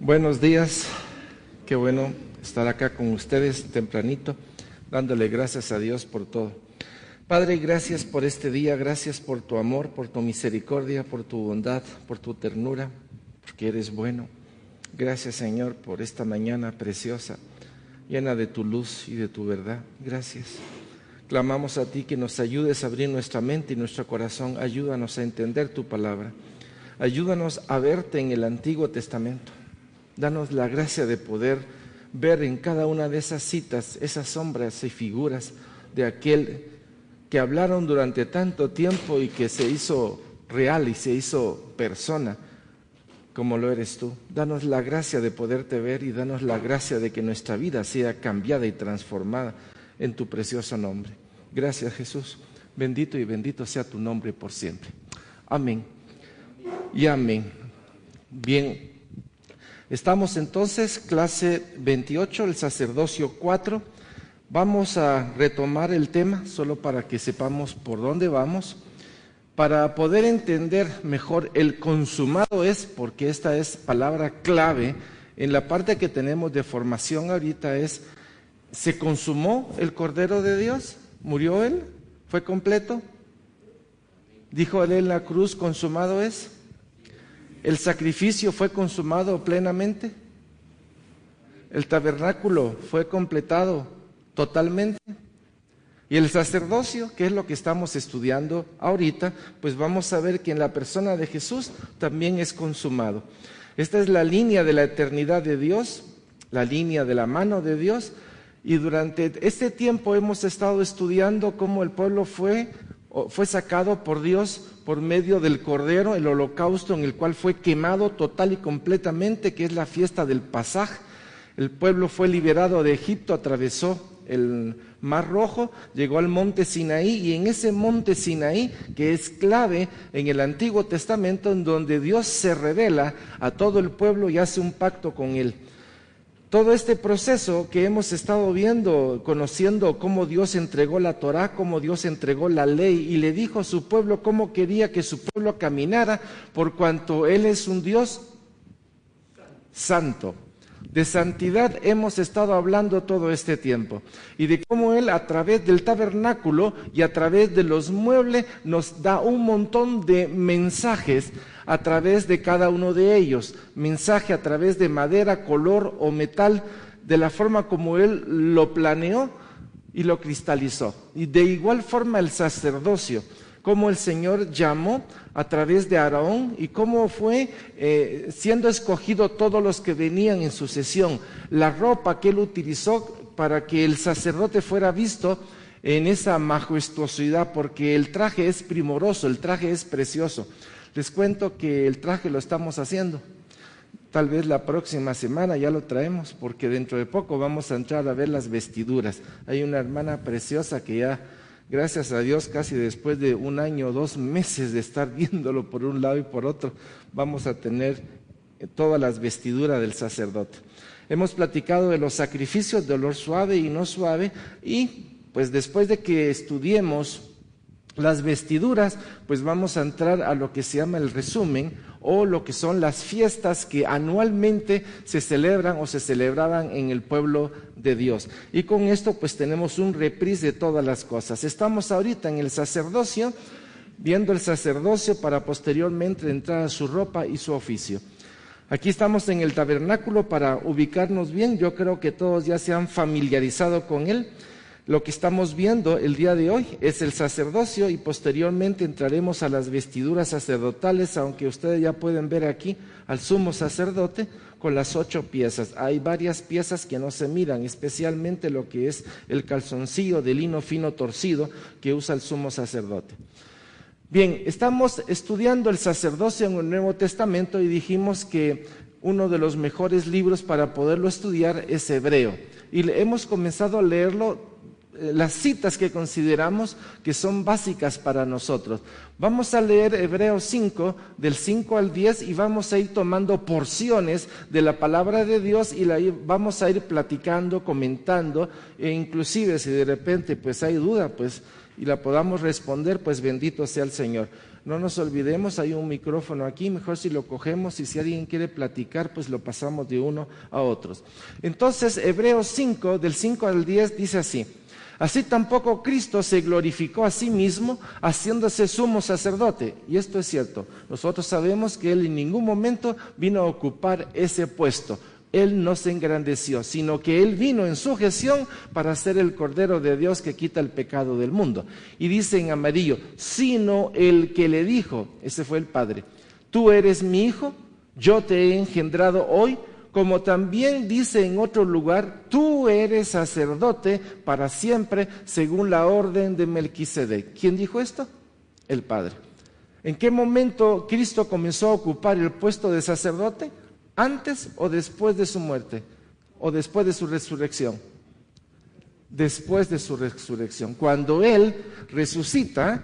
Buenos días, qué bueno estar acá con ustedes tempranito, dándole gracias a Dios por todo. Padre, gracias por este día, gracias por tu amor, por tu misericordia, por tu bondad, por tu ternura, porque eres bueno. Gracias, Señor, por esta mañana preciosa, llena de tu luz y de tu verdad. Gracias. Clamamos a ti que nos ayudes a abrir nuestra mente y nuestro corazón. Ayúdanos a entender tu palabra. Ayúdanos a verte en el Antiguo Testamento. Danos la gracia de poder ver en cada una de esas citas, esas sombras y figuras de aquel que hablaron durante tanto tiempo y que se hizo real y se hizo persona como lo eres tú. Danos la gracia de poderte ver y danos la gracia de que nuestra vida sea cambiada y transformada en tu precioso nombre. Gracias, Jesús. Bendito y bendito sea tu nombre por siempre. Amén y amén. Bien. Estamos entonces, clase 28, el sacerdocio 4. Vamos a retomar el tema, solo para que sepamos por dónde vamos, para poder entender mejor el consumado es, porque esta es palabra clave en la parte que tenemos de formación ahorita es, ¿se consumó el Cordero de Dios? ¿Murió Él? ¿Fue completo? ¿Dijo Él en la cruz, consumado es? ¿El sacrificio fue consumado plenamente? ¿El tabernáculo fue completado totalmente? Y el sacerdocio, que es lo que estamos estudiando ahorita, pues vamos a ver que en la persona de Jesús también es consumado. Esta es la línea de la eternidad de Dios, la línea de la mano de Dios, y durante este tiempo hemos estado estudiando cómo el pueblo fue sacado por Dios por medio del Cordero, el holocausto en el cual fue quemado total y completamente, que es la fiesta del Pasaj. El pueblo fue liberado de Egipto, atravesó el Mar Rojo, llegó al monte Sinaí, y en ese monte Sinaí, que es clave en el Antiguo Testamento, en donde Dios se revela a todo el pueblo y hace un pacto con él. Todo este proceso que hemos estado viendo, conociendo cómo Dios entregó la Torá, cómo Dios entregó la ley y le dijo a su pueblo cómo quería que su pueblo caminara, por cuanto Él es un Dios santo. De santidad hemos estado hablando todo este tiempo y de cómo Él a través del tabernáculo y a través de los muebles nos da un montón de mensajes a través de cada uno de ellos, mensaje a través de madera, color o metal, de la forma como Él lo planeó y lo cristalizó. Y de igual forma el sacerdocio, cómo el Señor llamó a través de Aarón y cómo fue siendo escogido todos los que venían en sucesión, la ropa que Él utilizó para que el sacerdote fuera visto en esa majestuosidad, porque el traje es primoroso, el traje es precioso. Les cuento que el traje lo estamos haciendo. Tal vez la próxima semana ya lo traemos, porque dentro de poco vamos a entrar a ver las vestiduras. Hay una hermana preciosa que ya, gracias a Dios, casi después de 1 año o 2 meses de estar viéndolo por un lado y por otro, vamos a tener todas las vestiduras del sacerdote. Hemos platicado de los sacrificios de olor suave y no suave, y pues después de que estudiemos las vestiduras, pues vamos a entrar a lo que se llama el resumen, o lo que son las fiestas que anualmente se celebran o se celebraban en el pueblo de Dios. Y con esto pues tenemos un reprise de todas las cosas. Estamos ahorita en el sacerdocio, viendo el sacerdocio para posteriormente entrar a su ropa y su oficio. Aquí estamos en el tabernáculo para ubicarnos bien. Yo creo que todos ya se han familiarizado con él. Lo que estamos viendo el día de hoy es el sacerdocio y posteriormente entraremos a las vestiduras sacerdotales, aunque ustedes ya pueden ver aquí al sumo sacerdote con las 8 piezas. Hay varias piezas que no se miran, especialmente lo que es el calzoncillo de lino fino torcido que usa el sumo sacerdote. Bien, estamos estudiando el sacerdocio en el Nuevo Testamento y dijimos que uno de los mejores libros para poderlo estudiar es Hebreo. Y hemos comenzado a leerlo, las citas que consideramos que son básicas para nosotros. Vamos a leer Hebreos 5, del 5 al 10, y vamos a ir tomando porciones de la palabra de Dios y vamos a ir platicando, comentando, e inclusive si de repente pues hay duda, pues y la podamos responder, pues bendito sea el Señor. No nos olvidemos, hay un micrófono aquí, mejor si lo cogemos y si alguien quiere platicar, pues lo pasamos de uno a otros. Entonces, Hebreos 5, del 5 al 10, dice así: así tampoco Cristo se glorificó a sí mismo, haciéndose sumo sacerdote. Y esto es cierto, nosotros sabemos que Él en ningún momento vino a ocupar ese puesto. Él no se engrandeció, sino que Él vino en sujeción para ser el Cordero de Dios que quita el pecado del mundo. Y dice en amarillo, sino el que le dijo, ese fue el Padre, tú eres mi Hijo, yo te he engendrado hoy, como también dice en otro lugar, tú eres sacerdote para siempre, según la orden de Melquisedec. ¿Quién dijo esto? El Padre. ¿En qué momento Cristo comenzó a ocupar el puesto de sacerdote? ¿Antes o después de su muerte? ¿O después de su resurrección? Después de su resurrección. Cuando Él resucita,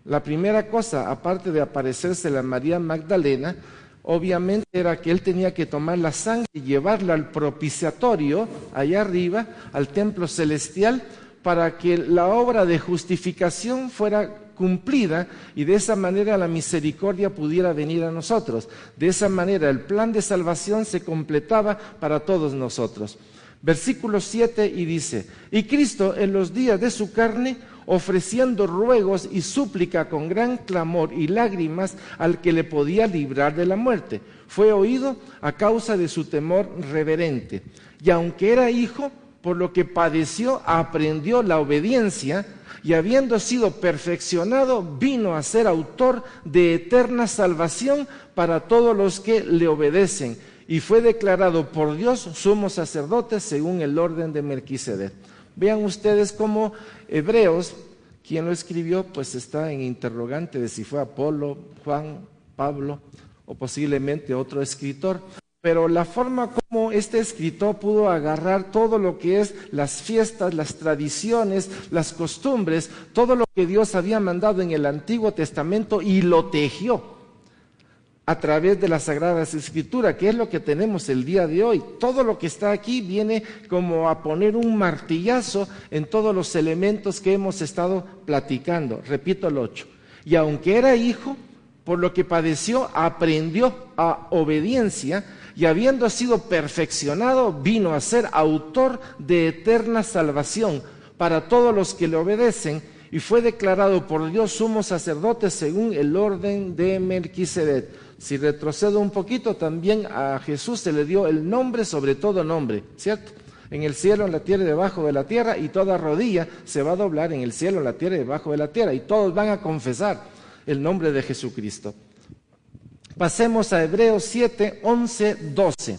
la primera cosa, aparte de aparecérsele a María Magdalena, obviamente era que Él tenía que tomar la sangre y llevarla al propiciatorio, allá arriba, al templo celestial, para que la obra de justificación fuera cumplida y de esa manera la misericordia pudiera venir a nosotros. De esa manera el plan de salvación se completaba para todos nosotros. Versículo 7 y dice, y Cristo en los días de su carne, ofreciendo ruegos y súplica con gran clamor y lágrimas al que le podía librar de la muerte, fue oído a causa de su temor reverente. Y aunque era hijo, por lo que padeció, aprendió la obediencia, y habiendo sido perfeccionado, vino a ser autor de eterna salvación para todos los que le obedecen, y fue declarado por Dios sumo sacerdote según el orden de Melquisedec. Vean ustedes cómo Hebreos, quien lo escribió, pues está en interrogante de si fue Apolo, Juan, Pablo o posiblemente otro escritor. Pero la forma como este escritor pudo agarrar todo lo que es las fiestas, las tradiciones, las costumbres, todo lo que Dios había mandado en el Antiguo Testamento y lo tejió a través de las Sagradas Escrituras, que es lo que tenemos el día de hoy. Todo lo que está aquí viene como a poner un martillazo en todos los elementos que hemos estado platicando. Repito el 8. Y aunque era hijo, por lo que padeció, aprendió a obediencia, y habiendo sido perfeccionado, vino a ser autor de eterna salvación para todos los que le obedecen, y fue declarado por Dios sumo sacerdote según el orden de Melquisedec. Si retrocedo un poquito, también a Jesús se le dio el nombre sobre todo nombre, ¿cierto? En el cielo, en la tierra y debajo de la tierra, y toda rodilla se va a doblar en el cielo, en la tierra y debajo de la tierra, y todos van a confesar el nombre de Jesucristo. Pasemos a Hebreos 7, 11, 12.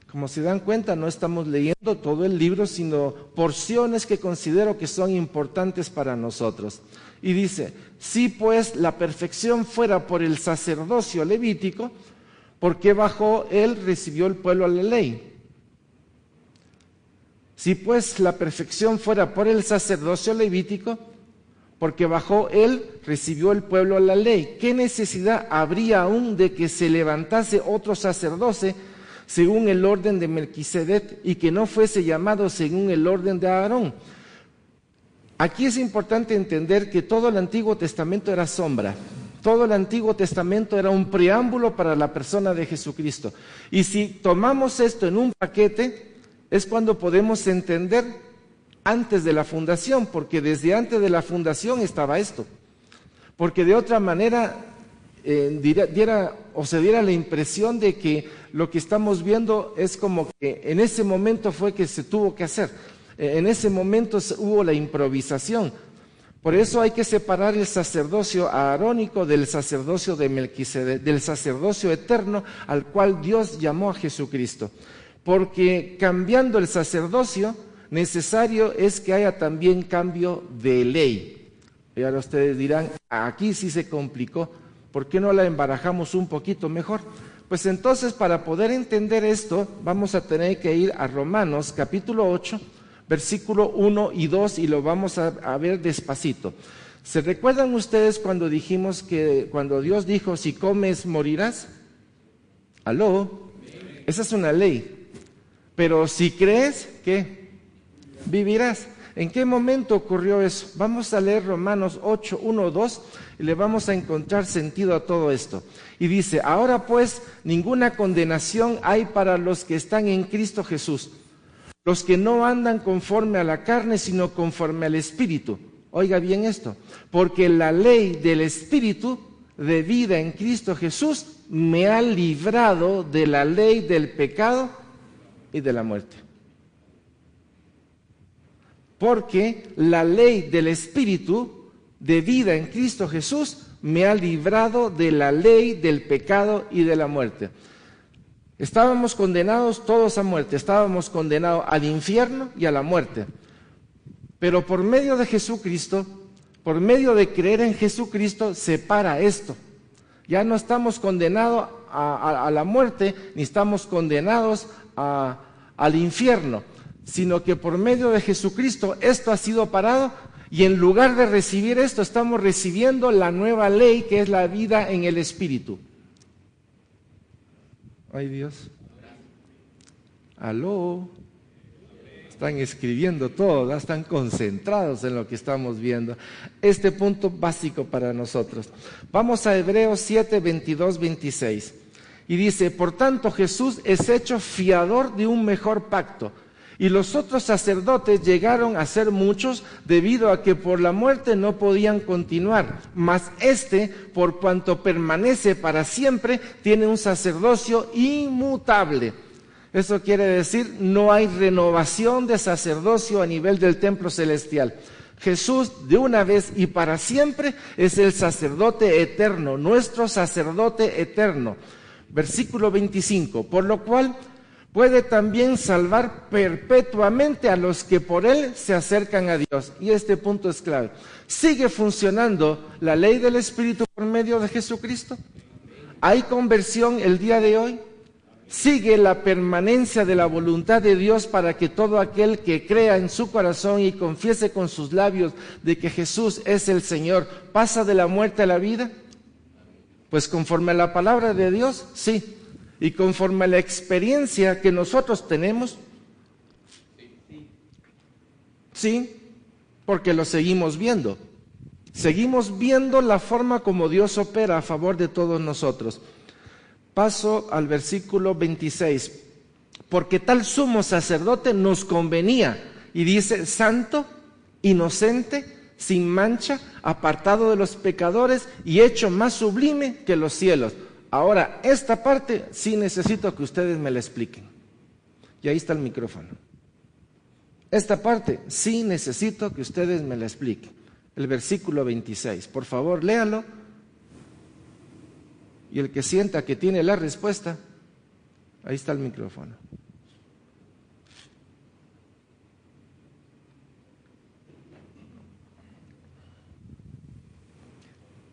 Como se dan cuenta, no estamos leyendo todo el libro, sino porciones que considero que son importantes para nosotros. Y dice, si pues la perfección fuera por el sacerdocio levítico, ¿por qué bajo él recibió el pueblo la ley? Si pues la perfección fuera por el sacerdocio levítico, porque bajo él recibió el pueblo la ley, ¿qué necesidad habría aún de que se levantase otro sacerdote según el orden de Melquisedec y que no fuese llamado según el orden de Aarón? Aquí es importante entender que todo el Antiguo Testamento era sombra. Todo el Antiguo Testamento era un preámbulo para la persona de Jesucristo. Y si tomamos esto en un paquete, es cuando podemos entender antes de la fundación, porque desde antes de la fundación estaba esto. Porque de otra manera se diera la impresión de que lo que estamos viendo es como que en ese momento fue que se tuvo que hacer. En ese momento hubo la improvisación. Por eso hay que separar el sacerdocio aarónico del sacerdocio de Melquisedec, del sacerdocio eterno al cual Dios llamó a Jesucristo. Porque cambiando el sacerdocio, necesario es que haya también cambio de ley. Y ahora ustedes dirán, aquí sí se complicó, ¿por qué no la embarajamos un poquito mejor? Pues entonces, para poder entender esto, vamos a tener que ir a Romanos capítulo 8, versículo 1 y 2, y lo vamos a ver despacito. ¿Se recuerdan ustedes cuando dijimos que cuando Dios dijo, si comes morirás? ¿Aló? Esa es una ley. Pero si crees, ¿qué? Vivirás. ¿En qué momento ocurrió eso? Vamos a leer Romanos 8, 1, 2 y le vamos a encontrar sentido a todo esto. Y dice, ahora pues ninguna condenación hay para los que están en Cristo Jesús, los que no andan conforme a la carne, sino conforme al Espíritu. Oiga bien esto, porque la ley del Espíritu de vida en Cristo Jesús me ha librado de la ley del pecado y de la muerte. Porque la ley del Espíritu de vida en Cristo Jesús me ha librado de la ley del pecado y de la muerte. Estábamos condenados todos a muerte, estábamos condenados al infierno y a la muerte. Pero por medio de Jesucristo, por medio de creer en Jesucristo, se para esto. Ya no estamos condenados a la muerte, ni estamos condenados al infierno, sino que por medio de Jesucristo esto ha sido parado y en lugar de recibir esto estamos recibiendo la nueva ley que es la vida en el Espíritu. Ay Dios. Aló. Están escribiendo todo, ¿verdad? Están concentrados en lo que estamos viendo. Este punto básico para nosotros. Vamos a Hebreos 7, 22, 26. Y dice, por tanto Jesús es hecho fiador de un mejor pacto. Y los otros sacerdotes llegaron a ser muchos debido a que por la muerte no podían continuar. Mas este, por cuanto permanece para siempre, tiene un sacerdocio inmutable. Eso quiere decir, no hay renovación de sacerdocio a nivel del templo celestial. Jesús, de una vez y para siempre, es el sacerdote eterno, nuestro sacerdote eterno. Versículo 25, por lo cual puede también salvar perpetuamente a los que por él se acercan a Dios. Y este punto es clave. ¿Sigue funcionando la ley del Espíritu por medio de Jesucristo? ¿Hay conversión el día de hoy? ¿Sigue la permanencia de la voluntad de Dios para que todo aquel que crea en su corazón y confiese con sus labios de que Jesús es el Señor, pasa de la muerte a la vida? Pues conforme a la palabra de Dios, sí. Y conforme a la experiencia que nosotros tenemos, sí, porque lo seguimos viendo. Seguimos viendo la forma como Dios opera a favor de todos nosotros. Paso al versículo 26. Porque tal sumo sacerdote nos convenía. Y dice, santo, inocente, sin mancha, apartado de los pecadores y hecho más sublime que los cielos. Ahora, esta parte sí necesito que ustedes me la expliquen. Y ahí está el micrófono. Esta parte sí necesito que ustedes me la expliquen. El versículo 26. Por favor, léalo. Y el que sienta que tiene la respuesta, ahí está el micrófono.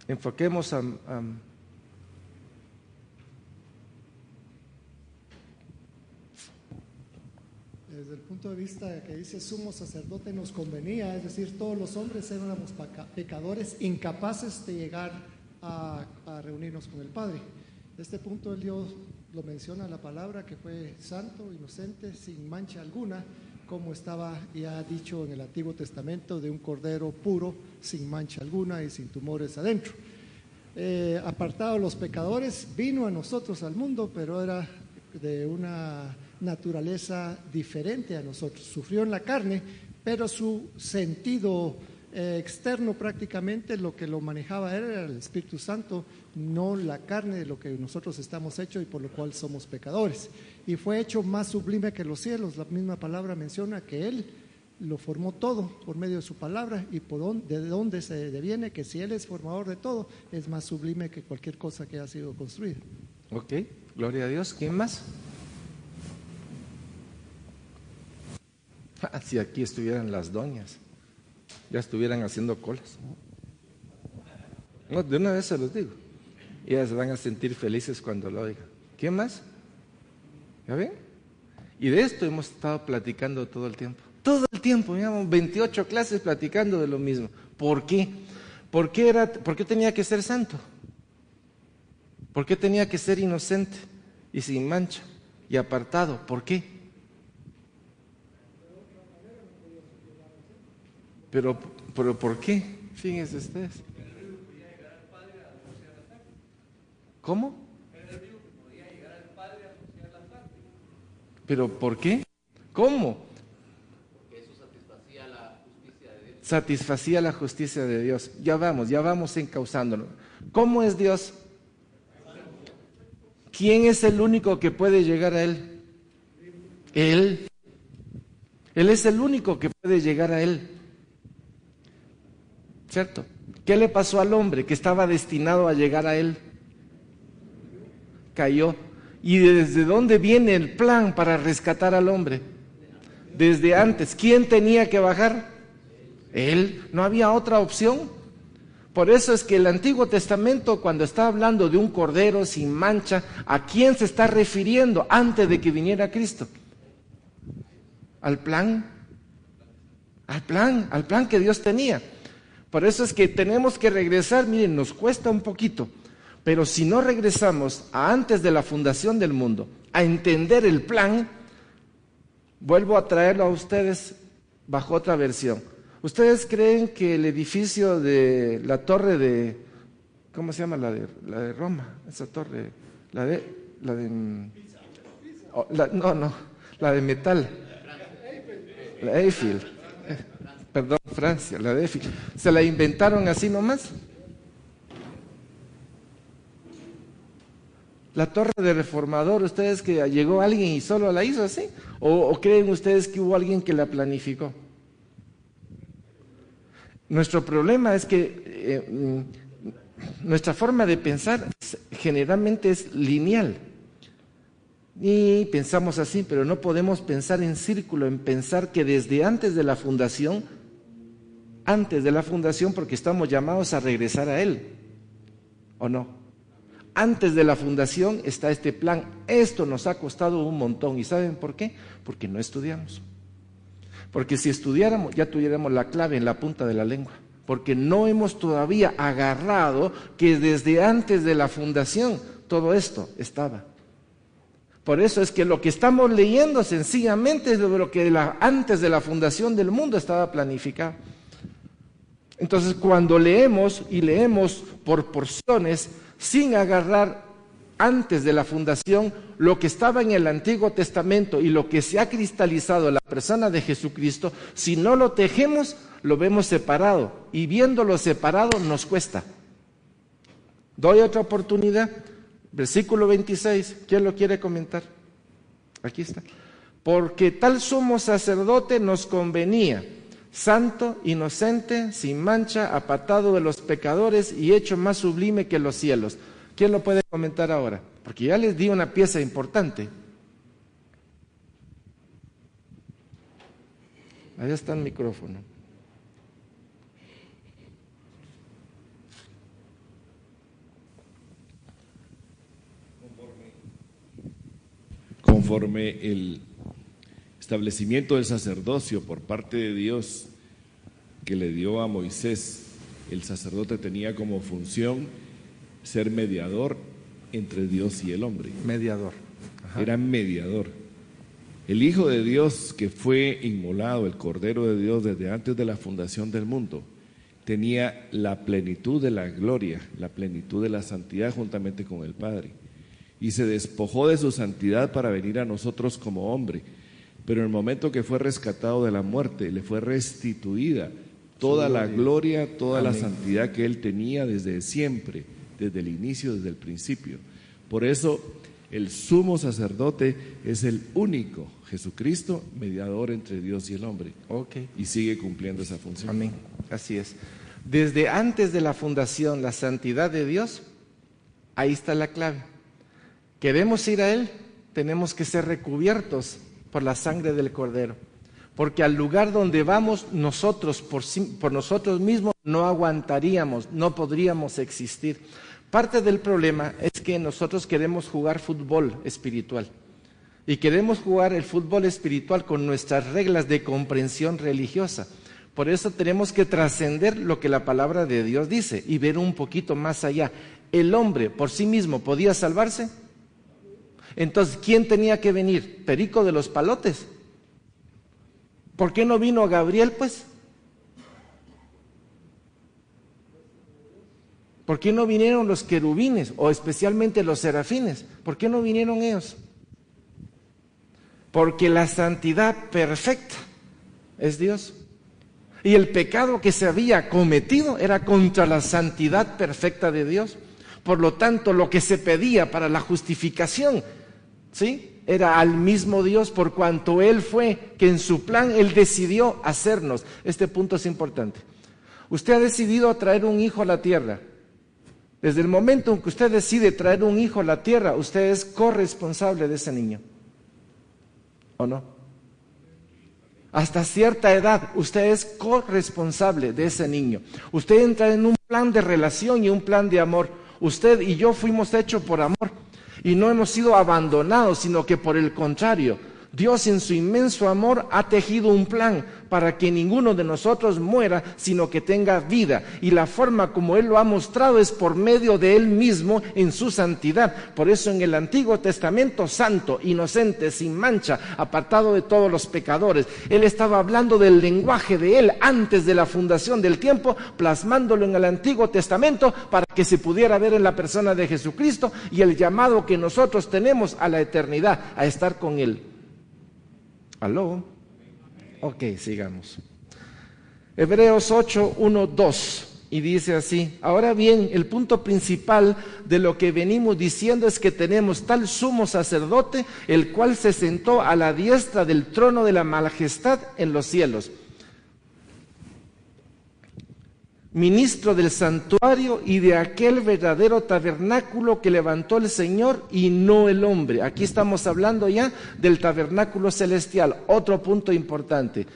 Enfoquemos Desde el punto de vista que dice sumo sacerdote nos convenía, es decir, todos los hombres éramos pecadores, incapaces de llegar a reunirnos con el Padre. Este punto Dios lo menciona la palabra, que fue santo, inocente, sin mancha alguna, como estaba ya dicho en el Antiguo Testamento, de un cordero puro, sin mancha alguna y sin tumores adentro. Apartado de los pecadores, vino a nosotros al mundo, pero era de una naturaleza diferente a nosotros. Sufrió en la carne, pero su sentido externo prácticamente lo que lo manejaba era el Espíritu Santo, no la carne de lo que nosotros estamos hechos y por lo cual somos pecadores. Y fue hecho más sublime que los cielos. La misma palabra menciona que Él lo formó todo por medio de su palabra y de dónde se deviene que si Él es formador de todo, es más sublime que cualquier cosa que ha sido construida. Ok, gloria a Dios. ¿Quién más? Si aquí estuvieran las doñas, ya estuvieran haciendo colas. No, de una vez se los digo. Ellas se van a sentir felices cuando lo oigan. ¿Quién más? ¿Ya ven? Y de esto hemos estado platicando todo el tiempo. Todo el tiempo, llevamos 28 clases platicando de lo mismo. ¿Por qué? ¿Por qué tenía que ser santo? ¿Por qué tenía que ser inocente y sin mancha y apartado? ¿Por qué? Pero ¿por qué? Fíjense ustedes. ¿Cómo? ¿Pero por qué? ¿Cómo? Eso satisfacía la justicia de Dios. Satisfacía la justicia de Dios. Ya vamos encauzándolo. ¿Cómo es Dios? ¿Quién es el único que puede llegar a Él? Él. Él es el único que puede llegar a Él. ¿Cierto? ¿Qué le pasó al hombre que estaba destinado a llegar a Él? Cayó. ¿Y desde dónde viene el plan para rescatar al hombre? Desde antes. ¿Quién tenía que bajar? Él. No había otra opción. Por eso es que el Antiguo Testamento, cuando está hablando de un cordero sin mancha, ¿a quién se está refiriendo antes de que viniera Cristo? Al plan que Dios tenía. Por eso es que tenemos que regresar. Miren, nos cuesta un poquito, pero si no regresamos a antes de la fundación del mundo, a entender el plan, vuelvo a traerlo a ustedes bajo otra versión. ¿Ustedes creen que el edificio de la torre de, ¿cómo se llama? La de Roma, esa torre, la de metal, la Eiffel, Francia, la de Eiffel, ¿se la inventaron así nomás? La torre de Reformador, ¿ustedes que llegó alguien y solo la hizo así? ¿O creen ustedes que hubo alguien que la planificó? Nuestro problema es que nuestra forma de pensar generalmente es lineal. Y pensamos así, pero no podemos pensar en círculo, en pensar que desde antes de la fundación, porque estamos llamados a regresar a Él, ¿o no? Antes de la fundación está este plan. Esto nos ha costado un montón. ¿Y saben por qué? Porque no estudiamos. Porque si estudiáramos, ya tuviéramos la clave en la punta de la lengua. Porque no hemos todavía agarrado que desde antes de la fundación todo esto estaba. Por eso es que lo que estamos leyendo sencillamente es lo que antes de la fundación del mundo estaba planificado. Entonces, cuando leemos y leemos por porciones, sin agarrar antes de la fundación lo que estaba en el Antiguo Testamento y lo que se ha cristalizado en la persona de Jesucristo, si no lo tejemos, lo vemos separado, y viéndolo separado nos cuesta. Doy otra oportunidad, versículo 26, ¿quién lo quiere comentar? Aquí está. Porque tal sumo sacerdote nos convenía, santo, inocente, sin mancha, apartado de los pecadores y hecho más sublime que los cielos. ¿Quién lo puede comentar ahora? Porque ya les di una pieza importante. Allá está el micrófono. Conforme el establecimiento del sacerdocio por parte de Dios que le dio a Moisés, el sacerdote tenía como función ser mediador entre Dios y el hombre. Mediador. Ajá. Era mediador. El Hijo de Dios que fue inmolado, el Cordero de Dios desde antes de la fundación del mundo, tenía la plenitud de la gloria, la plenitud de la santidad juntamente con el Padre. Y se despojó de su santidad para venir a nosotros como hombre. Pero en el momento que fue rescatado de la muerte, le fue restituida toda la gloria, toda la santidad que él tenía desde siempre, desde el inicio, desde el principio. Por eso el sumo sacerdote es el único, Jesucristo, mediador entre Dios y el hombre. Okay. Y sigue cumpliendo esa función. Amén, así es. Desde antes de la fundación, la santidad de Dios, ahí está la clave. Queremos ir a Él, tenemos que ser recubiertos por la sangre del Cordero. Porque al lugar donde vamos, nosotros por nosotros mismos no aguantaríamos, no podríamos existir. Parte del problema es que nosotros queremos jugar fútbol espiritual. Y queremos jugar el fútbol espiritual con nuestras reglas de comprensión religiosa. Por eso tenemos que trascender lo que la palabra de Dios dice y ver un poquito más allá. ¿El hombre por sí mismo podía salvarse? Entonces, ¿quién tenía que venir? ¿Perico de los Palotes? ¿Por qué no vino Gabriel, pues? ¿Por qué no vinieron los querubines o especialmente los serafines? ¿Por qué no vinieron ellos? Porque la santidad perfecta es Dios. Y el pecado que se había cometido era contra la santidad perfecta de Dios. Por lo tanto, lo que se pedía para la justificación, ¿sí?, era al mismo Dios, por cuanto Él fue que en su plan Él decidió hacernos. Este punto es importante. Usted ha decidido traer un hijo a la tierra. Desde el momento en que usted decide traer un hijo a la tierra, usted es corresponsable de ese niño. ¿O no? Hasta cierta edad, usted es corresponsable de ese niño. Usted entra en un plan de relación y un plan de amor. Usted y yo fuimos hechos por amor y no hemos sido abandonados, sino que por el contrario, Dios en su inmenso amor ha tejido un plan para que ninguno de nosotros muera, sino que tenga vida. Y la forma como Él lo ha mostrado es por medio de Él mismo en su santidad. Por eso en el Antiguo Testamento, santo, inocente, sin mancha, apartado de todos los pecadores. Él estaba hablando del lenguaje de Él antes de la fundación del tiempo, plasmándolo en el Antiguo Testamento para que se pudiera ver en la persona de Jesucristo y el llamado que nosotros tenemos a la eternidad, a estar con Él. ¿Aló? Ok, sigamos. Hebreos 8, 1, 2. Y dice así: ahora bien, el punto principal de lo que venimos diciendo es que tenemos tal sumo sacerdote, el cual se sentó a la diestra del trono de la majestad en los cielos, ministro del santuario y de aquel verdadero tabernáculo que levantó el Señor y no el hombre. Aquí estamos hablando ya del tabernáculo celestial. Otro punto importante.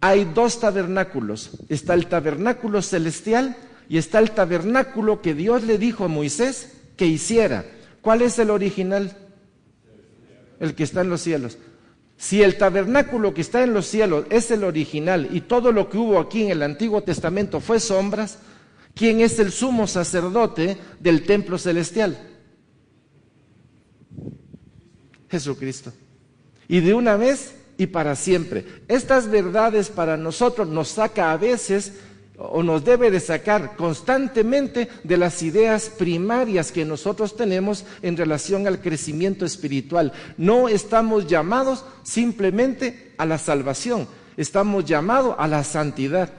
Hay dos tabernáculos. Está el tabernáculo celestial y está el tabernáculo que Dios le dijo a Moisés que hiciera. ¿Cuál es el original? El que está en los cielos. Si el tabernáculo que está en los cielos es el original y todo lo que hubo aquí en el Antiguo Testamento fue sombras, ¿quién es el sumo sacerdote del templo celestial? Jesucristo. Y de una vez y para siempre. Estas verdades para nosotros nos saca a veces, o nos debe de sacar constantemente de las ideas primarias que nosotros tenemos en relación al crecimiento espiritual. No estamos llamados simplemente a la salvación, estamos llamados a la santidad.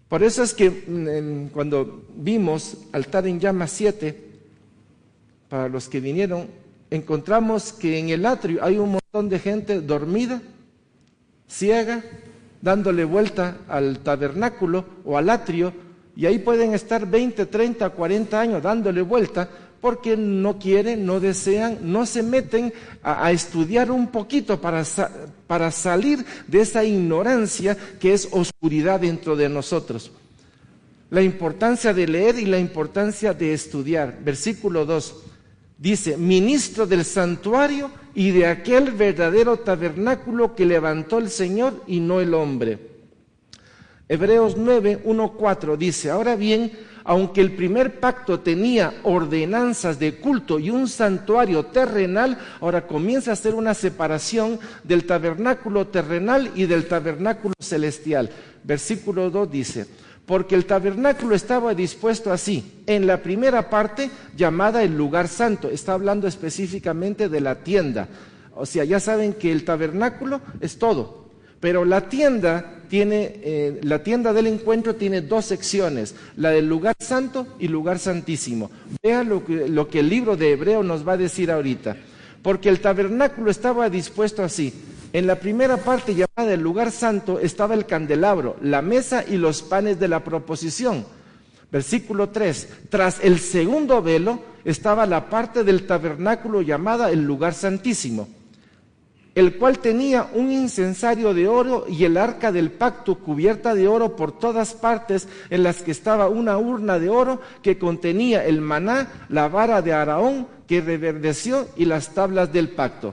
Por eso es que cuando vimos Altar en Llamas 7, para los que vinieron, encontramos que en el atrio hay un montón de gente dormida, ciega, dándole vuelta al tabernáculo o al atrio, y ahí pueden estar 20, 30, 40 años dándole vuelta porque no quieren, no desean, no se meten a estudiar un poquito para salir de esa ignorancia que es oscuridad dentro de nosotros. La importancia de leer y la importancia de estudiar. Versículo 2 dice: ministro del santuario y de aquel verdadero tabernáculo que levantó el Señor y no el hombre. Hebreos 9, 1, 4 dice: ahora bien, aunque el primer pacto tenía ordenanzas de culto y un santuario terrenal, ahora comienza a hacer una separación del tabernáculo terrenal y del tabernáculo celestial. Versículo 2 dice: porque el tabernáculo estaba dispuesto así, en la primera parte llamada el lugar santo. Está hablando específicamente de la tienda. O sea, ya saben que el tabernáculo es todo, pero la tienda del encuentro tiene dos secciones, la del lugar santo y lugar santísimo. Vean lo que el libro de Hebreo nos va a decir ahorita. Porque el tabernáculo estaba dispuesto así. En la primera parte llamada el lugar santo estaba el candelabro, la mesa y los panes de la proposición. Versículo 3, tras el segundo velo estaba la parte del tabernáculo llamada el lugar santísimo, el cual tenía un incensario de oro y el arca del pacto cubierta de oro por todas partes, en las que estaba una urna de oro que contenía el maná, la vara de Aarón que reverdeció y las tablas del pacto.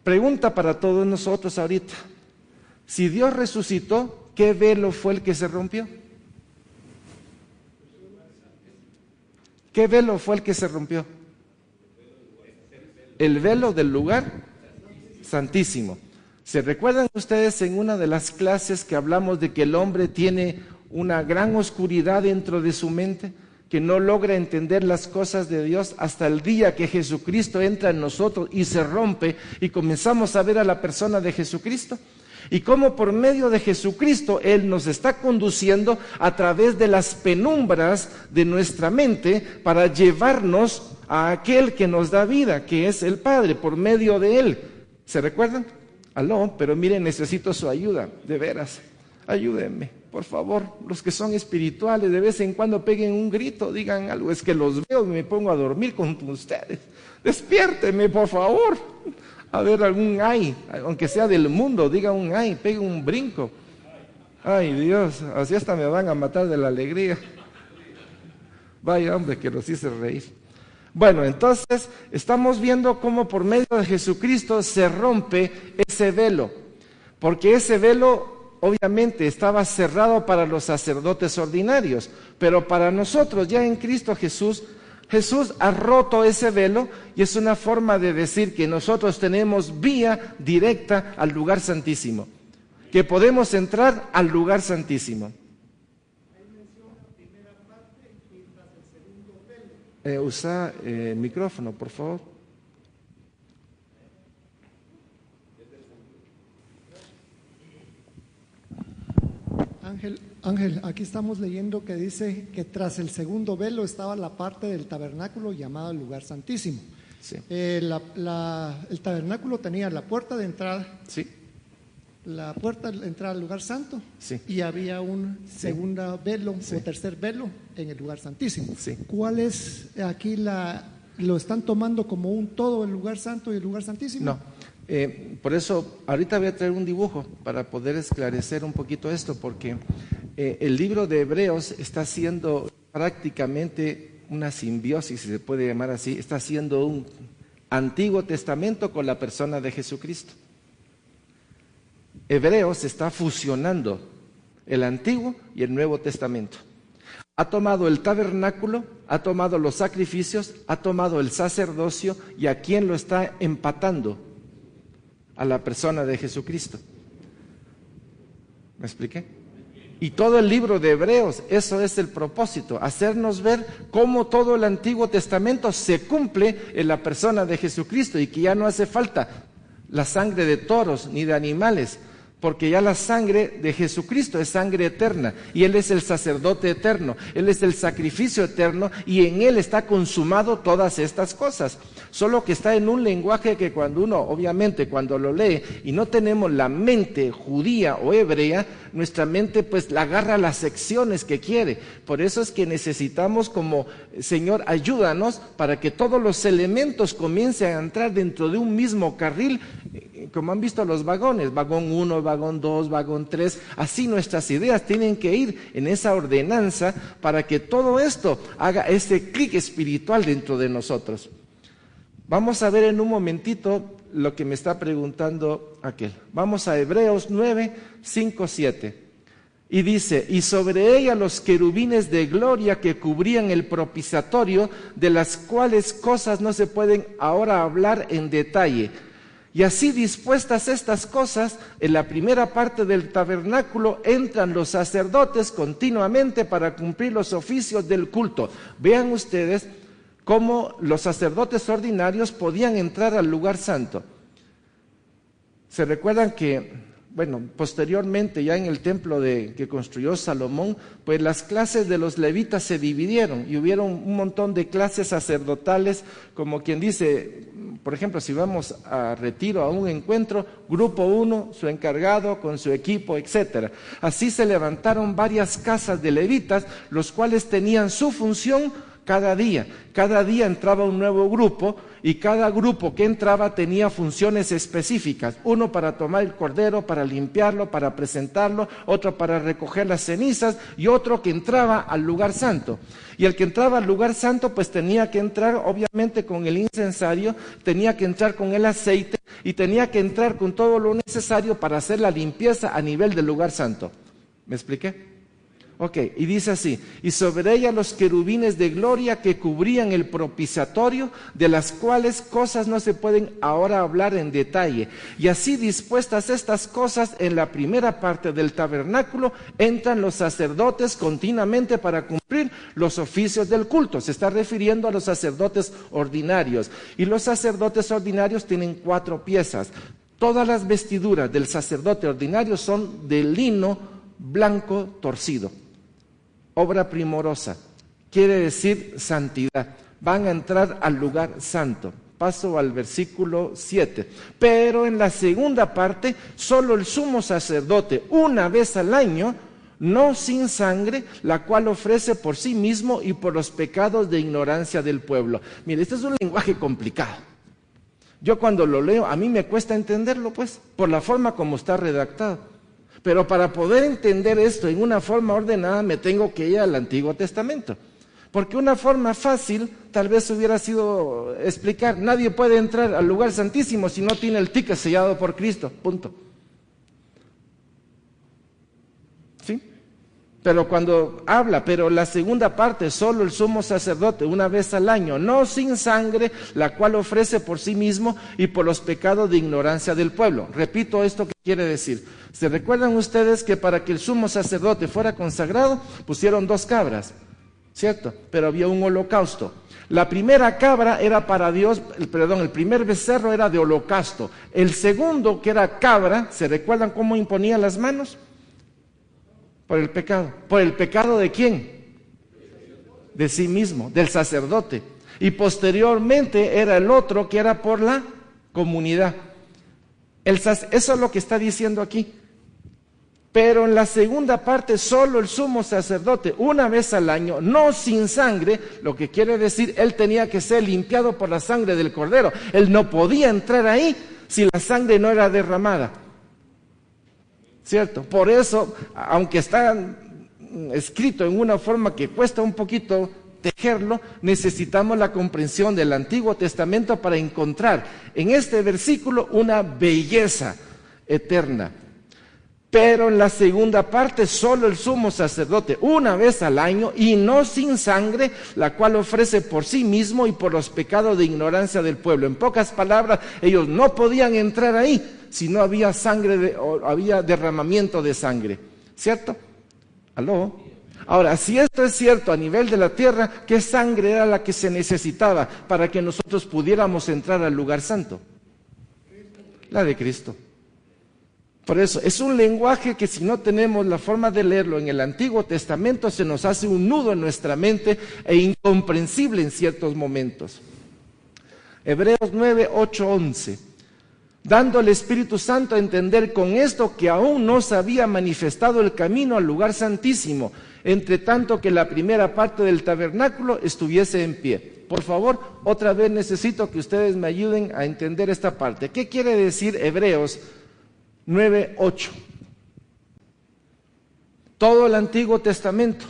Pregunta para todos nosotros ahorita: si Dios resucitó, ¿qué velo fue el que se rompió? ¿Qué velo fue el que se rompió? El velo del lugar santísimo. ¿Se recuerdan ustedes en una de las clases que hablamos de que el hombre tiene una gran oscuridad dentro de su mente, que no logra entender las cosas de Dios hasta el día que Jesucristo entra en nosotros y se rompe y comenzamos a ver a la persona de Jesucristo. Y cómo por medio de Jesucristo Él nos está conduciendo a través de las penumbras de nuestra mente para llevarnos a aquel que nos da vida, que es el Padre, por medio de Él. ¿Se recuerdan? Aló, pero miren, necesito su ayuda, de veras. Ayúdenme, por favor. Los que son espirituales, de vez en cuando peguen un grito, digan algo. Es que los veo y me pongo a dormir con ustedes. Despiértenme, por favor. A ver, algún ay, aunque sea del mundo, diga un ay, pegue un brinco. Ay, Dios, así hasta me van a matar de la alegría. Vaya, hombre, que los hice reír. Bueno, entonces estamos viendo cómo por medio de Jesucristo se rompe ese velo, porque ese velo obviamente estaba cerrado para los sacerdotes ordinarios, pero para nosotros ya en Cristo Jesús ha roto ese velo y es una forma de decir que nosotros tenemos vía directa al lugar santísimo, que podemos entrar al lugar santísimo. Usa el micrófono, por favor. Ángel, aquí estamos leyendo que dice que tras el segundo velo estaba la parte del tabernáculo llamada el lugar santísimo. Sí. El tabernáculo tenía la puerta de entrada, Sí. la puerta de entrada al lugar santo, Sí. y había un segundo velo Sí. o tercer velo en el lugar santísimo. Sí. ¿Cuál es aquí lo están tomando como un todo el lugar santo y el lugar santísimo? No. Por eso, ahorita voy a traer un dibujo para poder esclarecer un poquito esto, porque el libro de Hebreos está haciendo prácticamente una simbiosis, si se puede llamar así, está haciendo un Antiguo Testamento con la persona de Jesucristo. Hebreos está fusionando el Antiguo y el Nuevo Testamento. Ha tomado el tabernáculo, ha tomado los sacrificios, ha tomado el sacerdocio, y ¿a quién lo está empatando? A la persona de Jesucristo. ¿Me expliqué? Y todo el libro de Hebreos, eso es el propósito, hacernos ver cómo todo el Antiguo Testamento se cumple en la persona de Jesucristo y que ya no hace falta la sangre de toros ni de animales, porque ya la sangre de Jesucristo es sangre eterna y Él es el sacerdote eterno, Él es el sacrificio eterno y en Él está consumado todas estas cosas. Solo que está en un lenguaje que cuando uno, obviamente, cuando lo lee y no tenemos la mente judía o hebrea, nuestra mente pues la agarra a las secciones que quiere. Por eso es que necesitamos como, Señor, ayúdanos para que todos los elementos comiencen a entrar dentro de un mismo carril, como han visto los vagones, vagón 1, vagón 2, vagón 3, así nuestras ideas tienen que ir en esa ordenanza para que todo esto haga ese clic espiritual dentro de nosotros. Vamos a ver en un momentito lo que me está preguntando aquel. Vamos a Hebreos 9, 5, 7. Y dice, y sobre ella los querubines de gloria que cubrían el propiciatorio, de las cuales cosas no se pueden ahora hablar en detalle. Y así dispuestas estas cosas, en la primera parte del tabernáculo entran los sacerdotes continuamente para cumplir los oficios del culto. Vean ustedes cómo los sacerdotes ordinarios podían entrar al lugar santo. Se recuerdan que, bueno, posteriormente ya en el templo que construyó Salomón, pues las clases de los levitas se dividieron y hubieron un montón de clases sacerdotales, como quien dice, por ejemplo, si vamos a retiro, a un encuentro, grupo 1, su encargado con su equipo, etcétera. Así se levantaron varias casas de levitas, los cuales tenían su función cada día. Cada día entraba un nuevo grupo y cada grupo que entraba tenía funciones específicas. Uno para tomar el cordero, para limpiarlo, para presentarlo, otro para recoger las cenizas y otro que entraba al lugar santo. Y el que entraba al lugar santo pues tenía que entrar obviamente con el incensario, tenía que entrar con el aceite y tenía que entrar con todo lo necesario para hacer la limpieza a nivel del lugar santo. ¿Me expliqué? Ok, y dice así, y sobre ella los querubines de gloria que cubrían el propiciatorio, de las cuales cosas no se pueden ahora hablar en detalle. Y así dispuestas estas cosas, en la primera parte del tabernáculo entran los sacerdotes continuamente para cumplir los oficios del culto. Se está refiriendo a los sacerdotes ordinarios. Y los sacerdotes ordinarios tienen 4 piezas. Todas las vestiduras del sacerdote ordinario son de lino blanco torcido. Obra primorosa, quiere decir santidad. Van a entrar al lugar santo. Paso al versículo 7. Pero en la segunda parte, solo el sumo sacerdote, una vez al año, no sin sangre, la cual ofrece por sí mismo y por los pecados de ignorancia del pueblo. Mire, este es un lenguaje complicado. Yo cuando lo leo, a mí me cuesta entenderlo, pues, por la forma como está redactado. Pero para poder entender esto en una forma ordenada me tengo que ir al Antiguo Testamento. Porque una forma fácil tal vez hubiera sido explicar, nadie puede entrar al lugar santísimo si no tiene el ticket sellado por Cristo, punto. ¿Sí? Pero cuando habla, pero la segunda parte, solo el sumo sacerdote una vez al año, no sin sangre, la cual ofrece por sí mismo y por los pecados de ignorancia del pueblo. Repito esto que quiere decir. ¿Se recuerdan ustedes que para que el sumo sacerdote fuera consagrado, pusieron 2 cabras? ¿Cierto? Pero había un holocausto. La primera cabra era para Dios, el primer becerro era de holocausto. El segundo, que era cabra, ¿se recuerdan cómo imponía las manos? Por el pecado. ¿Por el pecado de quién? De sí mismo, del sacerdote. Y posteriormente era el otro que era por la comunidad. Eso es lo que está diciendo aquí. Pero en la segunda parte, solo el sumo sacerdote, una vez al año, no sin sangre, lo que quiere decir, él tenía que ser limpiado por la sangre del cordero. Él no podía entrar ahí si la sangre no era derramada. ¿Cierto? Por eso, aunque está escrito en una forma que cuesta un poquito tejerlo, necesitamos la comprensión del Antiguo Testamento para encontrar en este versículo una belleza eterna. Pero en la segunda parte, solo el sumo sacerdote, una vez al año, y no sin sangre, la cual ofrece por sí mismo y por los pecados de ignorancia del pueblo. En pocas palabras, ellos no podían entrar ahí si no había sangre, o había derramamiento de sangre. ¿Cierto? ¿Aló? Ahora, si esto es cierto a nivel de la tierra, ¿qué sangre era la que se necesitaba para que nosotros pudiéramos entrar al lugar santo? La de Cristo. Por eso, es un lenguaje que si no tenemos la forma de leerlo en el Antiguo Testamento, se nos hace un nudo en nuestra mente e incomprensible en ciertos momentos. Hebreos 9, 8, 11. Dando al Espíritu Santo a entender con esto que aún no se había manifestado el camino al lugar santísimo, entre tanto que la primera parte del tabernáculo estuviese en pie. Por favor, otra vez necesito que ustedes me ayuden a entender esta parte. ¿Qué quiere decir Hebreos 9:8? Todo el Antiguo Testamento,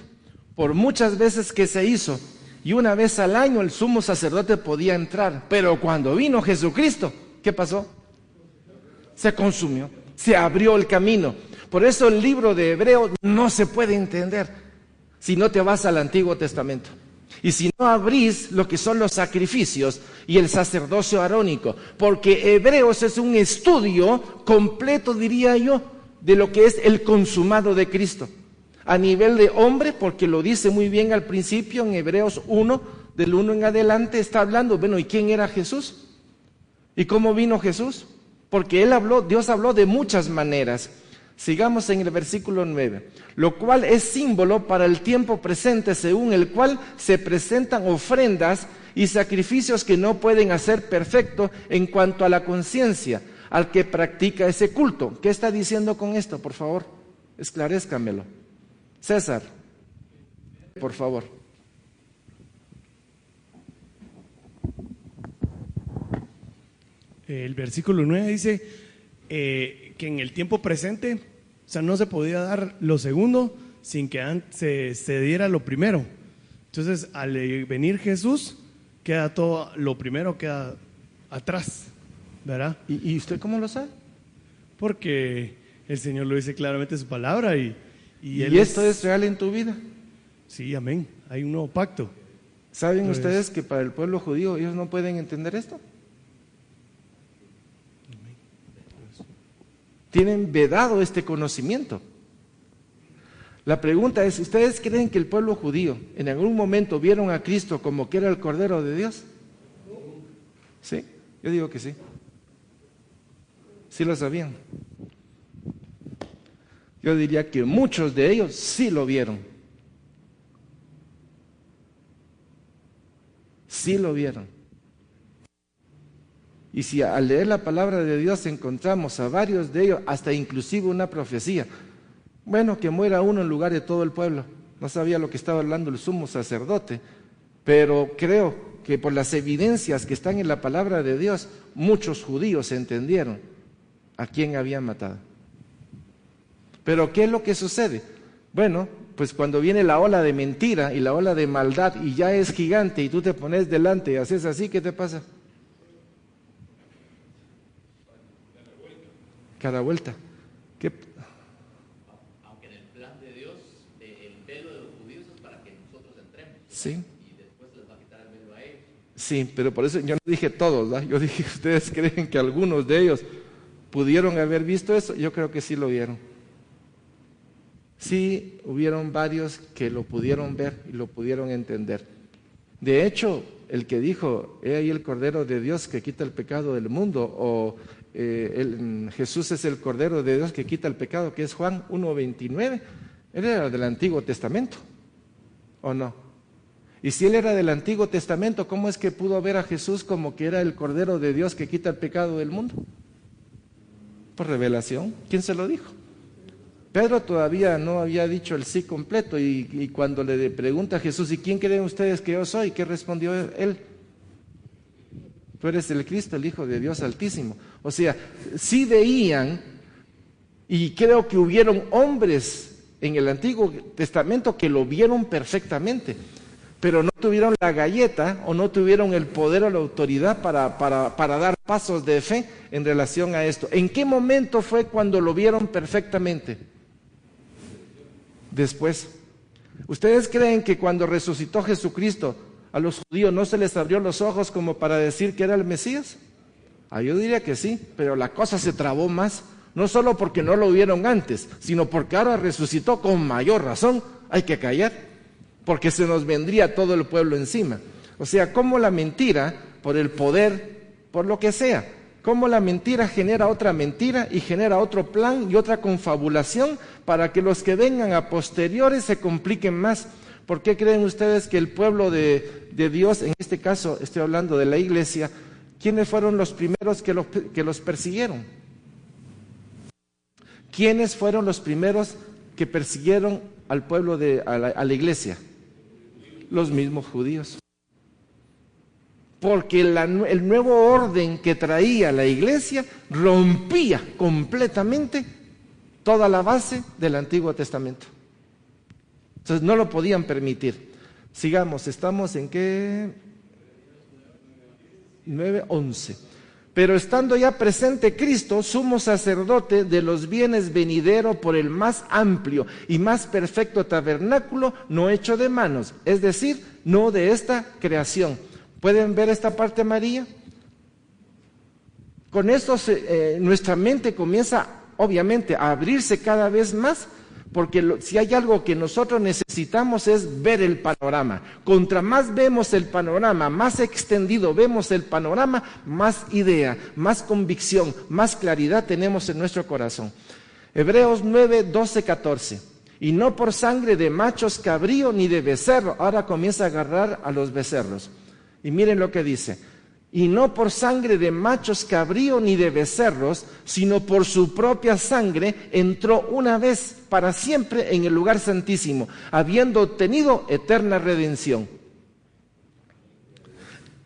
por muchas veces que se hizo, y una vez al año el sumo sacerdote podía entrar, pero cuando vino Jesucristo, ¿qué pasó? Se consumió, se abrió el camino. Por eso el libro de Hebreos no se puede entender si no te vas al Antiguo Testamento. Y si no abrís lo que son los sacrificios y el sacerdocio arónico, porque Hebreos es un estudio completo, diría yo, de lo que es el consumado de Cristo. A nivel de hombre, porque lo dice muy bien al principio en Hebreos 1, del 1 en adelante, está hablando, bueno, ¿y quién era Jesús? ¿Y cómo vino Jesús? Porque Dios habló de muchas maneras. Sigamos en el versículo 9, lo cual es símbolo para el tiempo presente, según el cual se presentan ofrendas y sacrificios que no pueden hacer perfecto en cuanto a la conciencia al que practica ese culto. ¿Qué está diciendo con esto? Por favor, esclarezcamelo. César, por favor. El versículo 9 dice que en el tiempo presente, o sea, no se podía dar lo segundo sin que antes se diera lo primero. Entonces, al venir Jesús, queda todo, lo primero queda atrás, ¿verdad? ¿Y usted cómo lo sabe? Porque el Señor lo dice claramente en su palabra y ¿Y esto es real en tu vida? Sí, amén. Hay un nuevo pacto. ¿Saben Entonces, ustedes que para el pueblo judío ellos no pueden entender esto? Tienen vedado este conocimiento. La pregunta es, ¿ustedes creen que el pueblo judío en algún momento vieron a Cristo como que era el Cordero de Dios? ¿Sí? Yo digo que sí. Sí lo sabían. Yo diría que muchos de ellos sí lo vieron. Sí lo vieron. Y si al leer la palabra de Dios encontramos a varios de ellos, hasta inclusive una profecía, bueno, que muera uno en lugar de todo el pueblo. No sabía lo que estaba hablando el sumo sacerdote, pero creo que por las evidencias que están en la palabra de Dios, muchos judíos entendieron a quién habían matado. Pero ¿qué es lo que sucede? Bueno, pues cuando viene la ola de mentira y la ola de maldad y ya es gigante y tú te pones delante y haces así, ¿qué te pasa? Cada vuelta. ¿Qué? Aunque en el plan de Dios, el velo de los judíos es para que nosotros entremos. Sí. Y después les va a quitar el velo a ellos. Sí, pero por eso yo no dije todos, ¿verdad? Yo dije, ¿ustedes creen que algunos de ellos pudieron haber visto eso? Yo creo que sí lo vieron. Sí, hubieron varios que lo pudieron ver y lo pudieron entender. De hecho, el que dijo, he ahí el Cordero de Dios que quita el pecado del mundo, o Jesús es el Cordero de Dios que quita el pecado, que es Juan 1:29, él era del Antiguo Testamento, ¿o no? Y si él era del Antiguo Testamento, ¿cómo es que pudo ver a Jesús como que era el Cordero de Dios que quita el pecado del mundo? Por revelación. ¿Quién se lo dijo? Pedro todavía no había dicho el sí completo y cuando le pregunta a Jesús, ¿y quién creen ustedes que yo soy? ¿Qué respondió él? Tú eres el Cristo, el Hijo de Dios Altísimo. O sea, sí veían, y creo que hubieron hombres en el Antiguo Testamento que lo vieron perfectamente, pero no tuvieron la galleta o no tuvieron el poder o la autoridad para dar pasos de fe en relación a esto. ¿En qué momento fue cuando lo vieron perfectamente? Después. ¿Ustedes creen que cuando resucitó Jesucristo a los judíos no se les abrió los ojos como para decir que era el Mesías? Yo diría que sí, pero la cosa se trabó más, no solo porque no lo vieron antes, sino porque ahora resucitó con mayor razón. Hay que callar, porque se nos vendría todo el pueblo encima. O sea, cómo la mentira, por el poder, por lo que sea, cómo la mentira genera otra mentira y genera otro plan y otra confabulación para que los que vengan a posteriores se compliquen más. ¿Por qué creen ustedes que el pueblo de Dios, en este caso estoy hablando de la iglesia, quiénes fueron los primeros que los persiguieron? ¿Quiénes fueron los primeros que persiguieron al pueblo a la iglesia? Los mismos judíos. Porque el nuevo orden que traía la iglesia rompía completamente toda la base del Antiguo Testamento. Entonces no lo podían permitir. Sigamos, estamos en qué 9:11. Pero estando ya presente Cristo, sumo sacerdote de los bienes venidero por el más amplio y más perfecto tabernáculo, no hecho de manos, es decir, no de esta creación. ¿Pueden ver esta parte amarilla? Con esto nuestra mente comienza, obviamente, a abrirse cada vez más, porque si hay algo que nosotros necesitamos es ver el panorama. Contra más vemos el panorama, más extendido vemos el panorama, más idea, más convicción, más claridad tenemos en nuestro corazón. Hebreos 9:12-14. Y no por sangre de machos cabrío ni de becerro. Ahora comienza a agarrar a los becerros. Y miren lo que dice, y no por sangre de machos cabrío ni de becerros, sino por su propia sangre entró una vez para siempre en el lugar santísimo, habiendo obtenido eterna redención.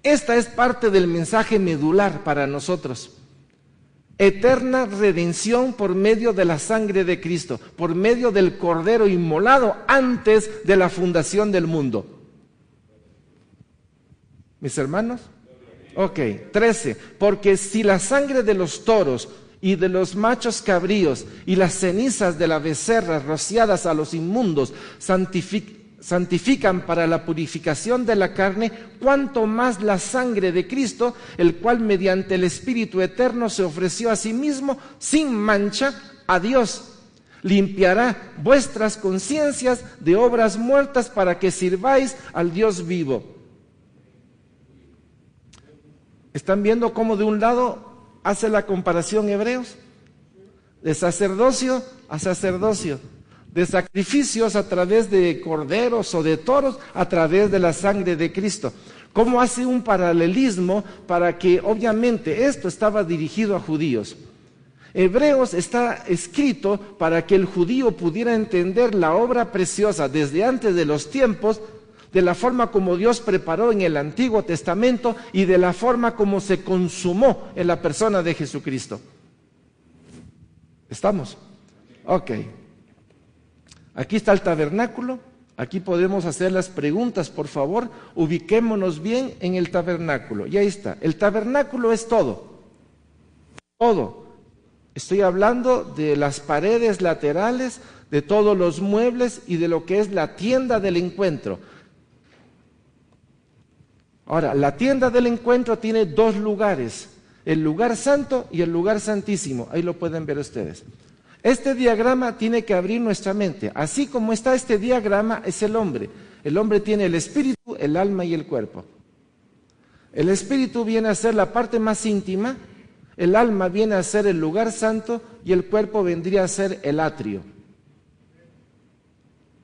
Esta es parte del mensaje medular para nosotros. Eterna redención por medio de la sangre de Cristo, por medio del Cordero inmolado antes de la fundación del mundo. ¿Mis hermanos? Ok, 13. Porque si la sangre de los toros y de los machos cabríos y las cenizas de la becerra rociadas a los inmundos santifican para la purificación de la carne, cuanto más la sangre de Cristo, el cual mediante el Espíritu eterno se ofreció a sí mismo sin mancha a Dios, limpiará vuestras conciencias de obras muertas para que sirváis al Dios vivo. ¿Están viendo cómo de un lado hace la comparación Hebreos? De sacerdocio a sacerdocio, de sacrificios a través de corderos o de toros, a través de la sangre de Cristo. ¿Cómo hace un paralelismo para que obviamente esto estaba dirigido a judíos? Hebreos está escrito para que el judío pudiera entender la obra preciosa desde antes de los tiempos, de la forma como Dios preparó en el Antiguo Testamento y de la forma como se consumó en la persona de Jesucristo. ¿Estamos? Ok. Aquí está el tabernáculo. Aquí podemos hacer las preguntas, por favor. Ubiquémonos bien en el tabernáculo. Y ahí está. El tabernáculo es todo. Todo. Estoy hablando de las paredes laterales, de todos los muebles y de lo que es la tienda del encuentro. Ahora, la tienda del encuentro tiene dos lugares, el lugar santo y el lugar santísimo. Ahí lo pueden ver ustedes. Este diagrama tiene que abrir nuestra mente. Así como está este diagrama, es el hombre. El hombre tiene el espíritu, el alma y el cuerpo. El espíritu viene a ser la parte más íntima, el alma viene a ser el lugar santo y el cuerpo vendría a ser el atrio.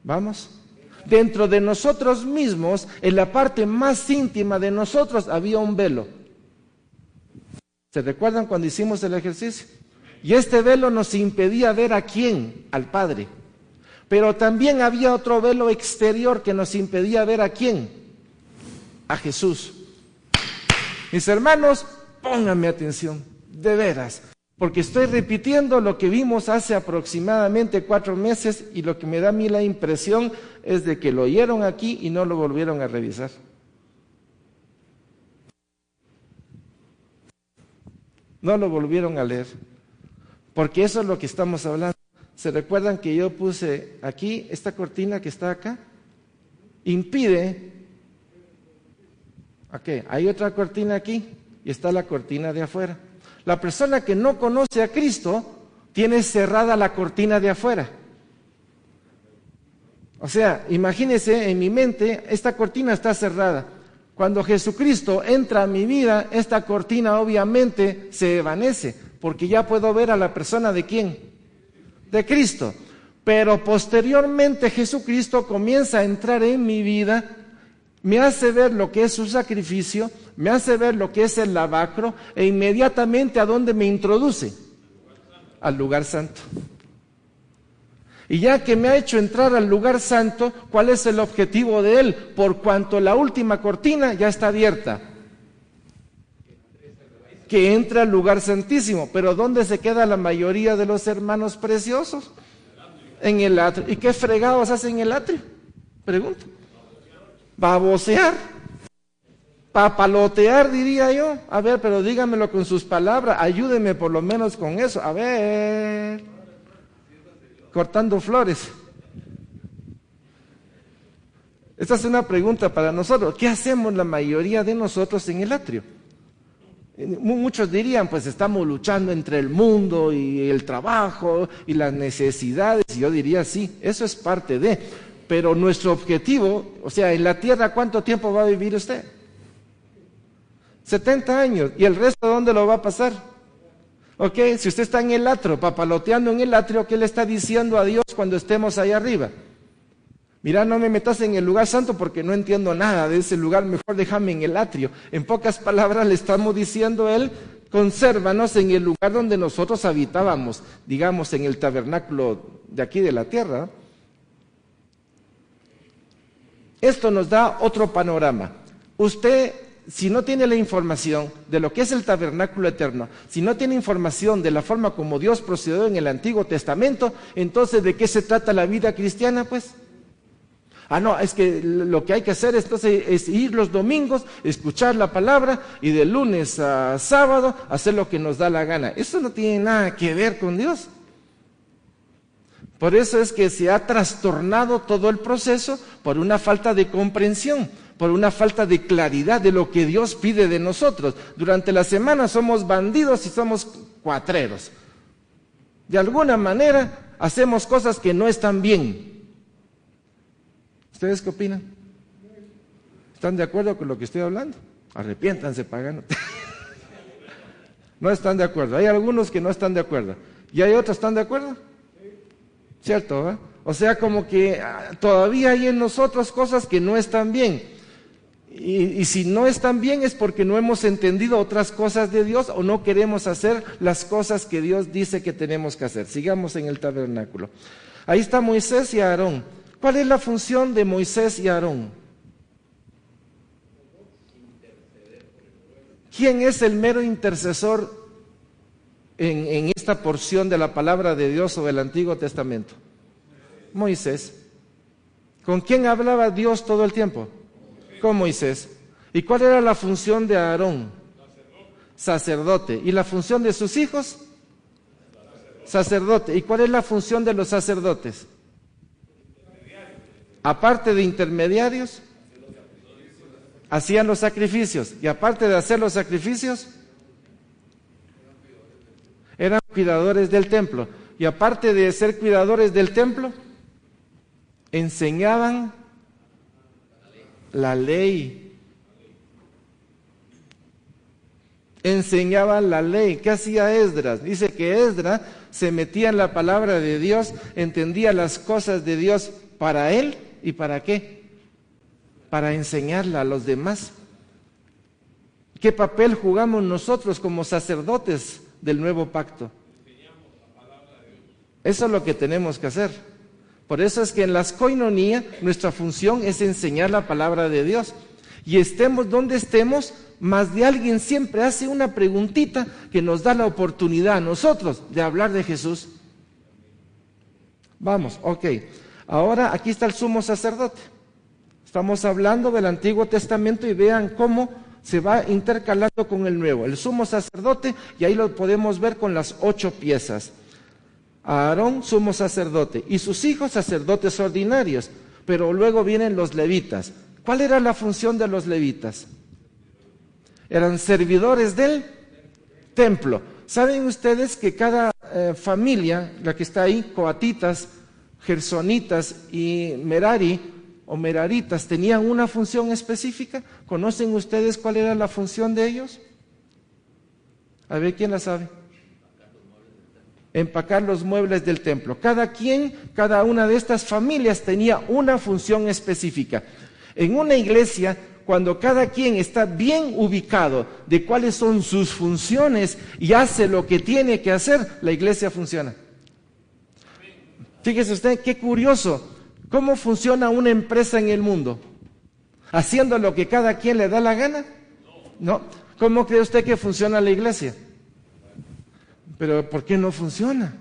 ¿Vamos? Dentro de nosotros mismos, en la parte más íntima de nosotros, había un velo. ¿Se recuerdan cuando hicimos el ejercicio? Y este velo nos impedía ver a quién, al Padre. Pero también había otro velo exterior que nos impedía ver a quién, a Jesús. Mis hermanos, pónganme atención, de veras, porque estoy repitiendo lo que vimos hace aproximadamente 4 meses y lo que me da a mí la impresión es de que lo oyeron aquí y no lo volvieron a revisar. No lo volvieron a leer, porque eso es lo que estamos hablando. ¿Se recuerdan que yo puse aquí, esta cortina que está acá? Impide. Ok, hay otra cortina aquí y está la cortina de afuera. La persona que no conoce a Cristo tiene cerrada la cortina de afuera. O sea, imagínense, en mi mente, esta cortina está cerrada. Cuando Jesucristo entra a mi vida, esta cortina obviamente se evanece, porque ya puedo ver a la persona de ¿quién? De Cristo. Pero posteriormente Jesucristo comienza a entrar en mi vida, me hace ver lo que es su sacrificio, me hace ver lo que es el lavacro, e inmediatamente ¿a dónde me introduce? Al lugar santo. Y ya que me ha hecho entrar al lugar santo, ¿cuál es el objetivo de él? Por cuanto la última cortina ya está abierta, que entre al lugar santísimo. Pero ¿dónde se queda la mayoría de los hermanos preciosos? En el atrio. ¿Y qué fregados hacen en el atrio? Pregunto. Babosear, papalotear, diría yo. A ver, pero dígamelo con sus palabras, ayúdeme por lo menos con eso. A ver, cortando flores. Esta es una pregunta para nosotros. ¿Qué hacemos la mayoría de nosotros en el atrio? Muchos dirían, pues estamos luchando entre el mundo y el trabajo y las necesidades. Y yo diría, sí, eso es parte de... Pero nuestro objetivo, o sea, en la tierra, ¿cuánto tiempo va a vivir usted? 70 años. ¿Y el resto dónde lo va a pasar? Ok, si usted está en el atrio, papaloteando en el atrio, ¿qué le está diciendo a Dios cuando estemos allá arriba? Mira, no me metas en el lugar santo porque no entiendo nada de ese lugar, mejor déjame en el atrio. En pocas palabras le estamos diciendo a Él, consérvanos en el lugar donde nosotros habitábamos, digamos en el tabernáculo de aquí de la tierra. Esto nos da otro panorama. Usted, si no tiene la información de lo que es el tabernáculo eterno, si no tiene información de la forma como Dios procedió en el Antiguo Testamento, entonces ¿de qué se trata la vida cristiana, pues? Ah, no, es que lo que hay que hacer entonces es ir los domingos, escuchar la palabra y de lunes a sábado hacer lo que nos da la gana. Eso no tiene nada que ver con Dios. Por eso es que se ha trastornado todo el proceso por una falta de comprensión, por una falta de claridad de lo que Dios pide de nosotros. Durante la semana somos bandidos y somos cuatreros. De alguna manera hacemos cosas que no están bien. ¿Ustedes qué opinan? ¿Están de acuerdo con lo que estoy hablando? Arrepiéntanse, paganos. No están de acuerdo. Hay algunos que no están de acuerdo. ¿Y hay otros que están de acuerdo? ¿Cierto? ¿Eh? O sea, como que todavía hay en nosotros cosas que no están bien. Y si no están bien es porque no hemos entendido otras cosas de Dios o no queremos hacer las cosas que Dios dice que tenemos que hacer. Sigamos en el tabernáculo. Ahí está Moisés y Aarón. ¿Cuál es la función de Moisés y Aarón? ¿Quién es el mero intercesor en esta porción de la palabra de Dios o del Antiguo Testamento? Moisés. ¿Con quién hablaba Dios todo el tiempo? Con Moisés. ¿Y cuál era la función de Aarón? Sacerdote. ¿Y la función de sus hijos? Sacerdote. ¿Y cuál es la función de los sacerdotes? Aparte de intermediarios, hacían los sacrificios. Y aparte de hacer los sacrificios, eran cuidadores del templo. Y aparte de ser cuidadores del templo, enseñaban la ley. Enseñaban la ley. ¿Qué hacía Esdras? Dice que Esdras se metía en la palabra de Dios, entendía las cosas de Dios para él y para qué. Para enseñarla a los demás. ¿Qué papel jugamos nosotros como sacerdotes del nuevo pacto? Eso es lo que tenemos que hacer. Por eso es que en las koinonías nuestra función es enseñar la palabra de Dios. Y estemos donde estemos, más de alguien siempre hace una preguntita que nos da la oportunidad a nosotros de hablar de Jesús. Vamos, ok. Ahora aquí está el sumo sacerdote. Estamos hablando del Antiguo Testamento y vean cómo se va intercalando con el Nuevo. El sumo sacerdote, y ahí lo podemos ver con las 8 piezas. Aarón, sumo sacerdote, y sus hijos sacerdotes ordinarios, pero luego vienen los levitas. ¿Cuál era la función de los levitas? Eran servidores del templo. ¿Saben ustedes que cada familia, la que está ahí, coatitas, gersonitas y merari o meraritas, tenían una función específica? ¿Conocen ustedes cuál era la función de ellos? A ver, ¿quién la sabe? Empacar los muebles del templo. Cada una de estas familias tenía una función específica. En una iglesia, cuando cada quien está bien ubicado de cuáles son sus funciones y hace lo que tiene que hacer, la iglesia funciona. Fíjese usted, qué curioso, ¿cómo funciona una empresa en el mundo? ¿Haciendo lo que cada quien le da la gana? No. ¿Cómo cree usted que funciona la iglesia? Pero ¿por qué no funciona?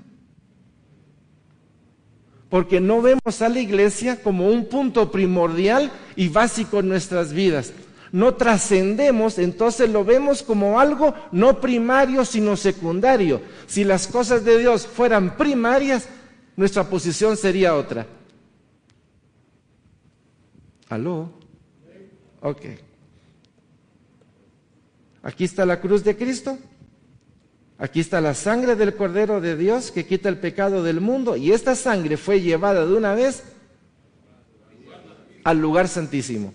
Porque no vemos a la iglesia como un punto primordial y básico en nuestras vidas. No trascendemos, entonces lo vemos como algo no primario sino secundario. Si las cosas de Dios fueran primarias, nuestra posición sería otra. ¿Aló? Ok. Aquí está la cruz de Cristo. Aquí está la sangre del Cordero de Dios que quita el pecado del mundo, y esta sangre fue llevada de una vez al lugar santísimo.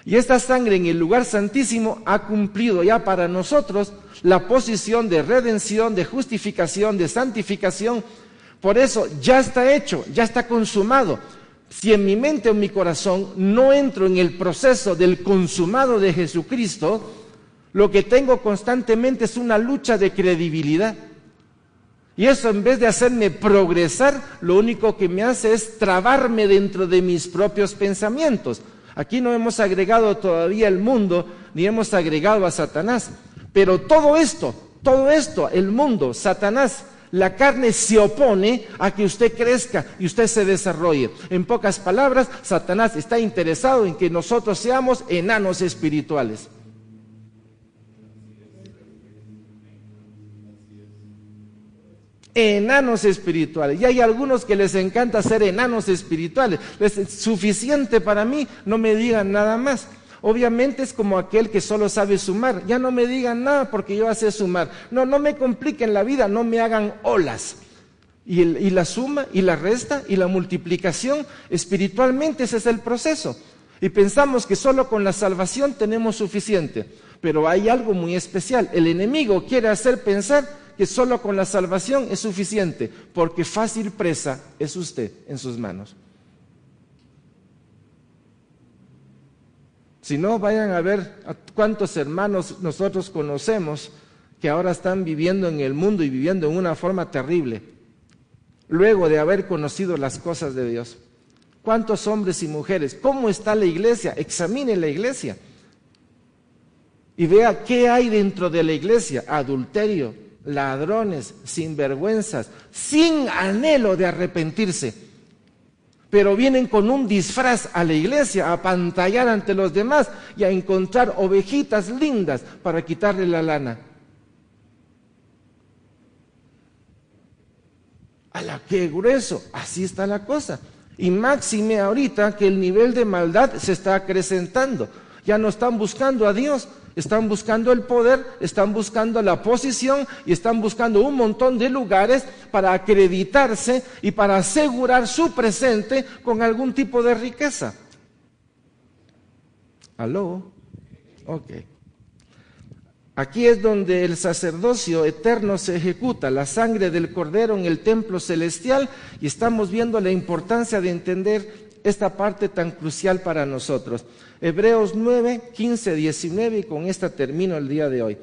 Y esta sangre en el lugar santísimo ha cumplido ya para nosotros la posición de redención, de justificación, de santificación. Por eso ya está hecho, ya está consumado. Si en mi mente o en mi corazón no entro en el proceso del consumado de Jesucristo, lo que tengo constantemente es una lucha de credibilidad. Y eso, en vez de hacerme progresar, lo único que me hace es trabarme dentro de mis propios pensamientos. Aquí no hemos agregado todavía el mundo, ni hemos agregado a Satanás. Pero todo esto, el mundo, Satanás, La carne se opone a que usted crezca y usted se desarrolle. En pocas palabras, Satanás está interesado en que nosotros seamos enanos espirituales. Enanos espirituales. Y hay algunos que les encanta ser enanos espirituales. Es suficiente para mí, no me digan nada más. Obviamente es como aquel que solo sabe sumar. Ya no me digan nada porque yo sé sumar. No me compliquen la vida, no me hagan olas. Y la suma, y la resta, y la multiplicación, espiritualmente ese es el proceso. Y pensamos que solo con la salvación tenemos suficiente. Pero hay algo muy especial. El enemigo quiere hacer pensar que solo con la salvación es suficiente, porque fácil presa es usted en sus manos. Si no, vayan a ver a cuántos hermanos nosotros conocemos que ahora están viviendo en el mundo y viviendo en una forma terrible, luego de haber conocido las cosas de Dios. ¿Cuántos hombres y mujeres? ¿Cómo está la iglesia? Examine la iglesia y vea qué hay dentro de la iglesia. Adulterio, ladrones, sinvergüenzas, sin anhelo de arrepentirse, pero vienen con un disfraz a la iglesia a apantallar ante los demás y a encontrar ovejitas lindas para quitarle la lana. ¡Ala, qué grueso! Así está la cosa. Y máxime ahorita que el nivel de maldad se está acrecentando. Ya no están buscando a Dios, están buscando el poder, están buscando la posición y están buscando un montón de lugares para acreditarse y para asegurar su presente con algún tipo de riqueza. ¿Aló? Ok. Aquí es donde el sacerdocio eterno se ejecuta, la sangre del Cordero en el templo celestial, y estamos viendo la importancia de entender esta parte tan crucial para nosotros. Hebreos 9, 15, 19, y con esta termino el día de hoy.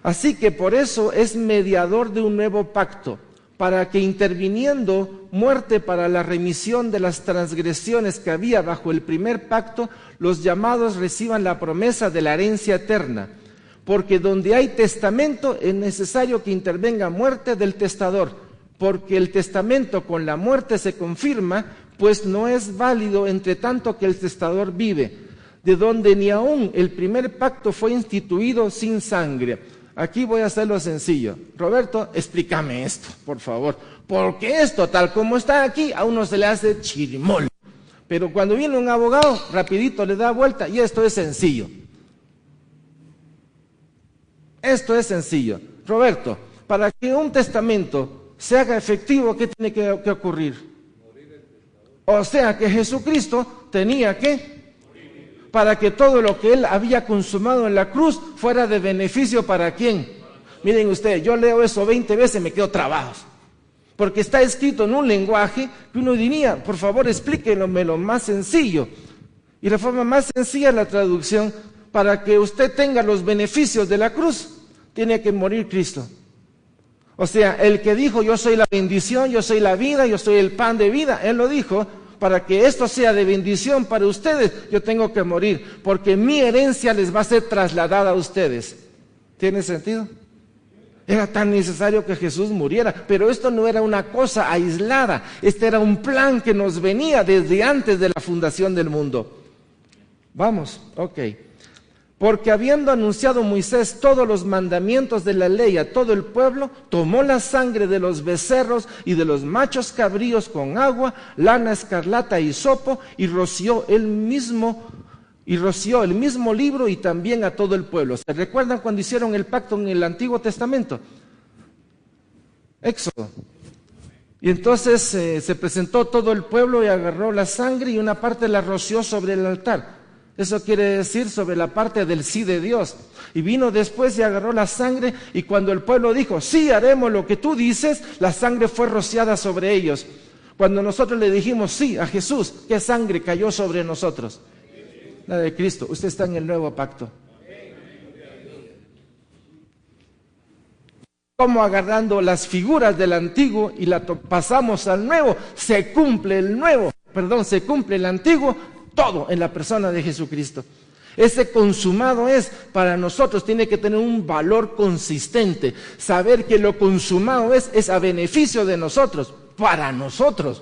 Así que por eso es mediador de un nuevo pacto, para que interviniendo muerte para la remisión de las transgresiones que había bajo el primer pacto, los llamados reciban la promesa de la herencia eterna. Porque donde hay testamento es necesario que intervenga muerte del testador, porque el testamento con la muerte se confirma, pues no es válido entre tanto que el testador vive, de donde ni aún el primer pacto fue instituido sin sangre. Aquí voy a hacerlo sencillo. Roberto, explícame esto, por favor, porque esto tal como está aquí a uno se le hace chirimol, pero cuando viene un abogado rapidito le da vuelta y esto es sencillo. Esto es sencillo. Roberto, para que un testamento se haga efectivo, ¿qué tiene que ocurrir? O sea que Jesucristo tenía que, para que todo lo que Él había consumado en la cruz fuera de beneficio ¿para quién? Miren ustedes, yo leo eso 20 veces y me quedo trabado, porque está escrito en un lenguaje que uno diría, por favor explíquenme lo más sencillo. Y la forma más sencilla es la traducción: para que usted tenga los beneficios de la cruz, tiene que morir Cristo. O sea, el que dijo, yo soy la bendición, yo soy la vida, yo soy el pan de vida, Él lo dijo, para que esto sea de bendición para ustedes, yo tengo que morir, porque mi herencia les va a ser trasladada a ustedes. ¿Tiene sentido? Era tan necesario que Jesús muriera, pero esto no era una cosa aislada, este era un plan que nos venía desde antes de la fundación del mundo. Vamos, ok. Porque habiendo anunciado Moisés todos los mandamientos de la ley a todo el pueblo, tomó la sangre de los becerros y de los machos cabríos con agua, lana escarlata y hisopo, y roció el mismo libro y también a todo el pueblo. ¿Se recuerdan cuando hicieron el pacto en el Antiguo Testamento? Éxodo. Y entonces se presentó todo el pueblo y agarró la sangre y una parte la roció sobre el altar. Eso quiere decir sobre la parte del sí de Dios. Y vino después y agarró la sangre, y cuando el pueblo dijo, sí, haremos lo que tú dices, la sangre fue rociada sobre ellos. Cuando nosotros le dijimos sí a Jesús, ¿qué sangre cayó sobre nosotros? La de Cristo. Usted está en el nuevo pacto. Como agarrando las figuras del antiguo y la pasamos al nuevo, se cumple el antiguo, todo en la persona de Jesucristo. Ese consumado es, para nosotros tiene que tener un valor consistente. Saber que lo consumado es a beneficio de nosotros, para nosotros,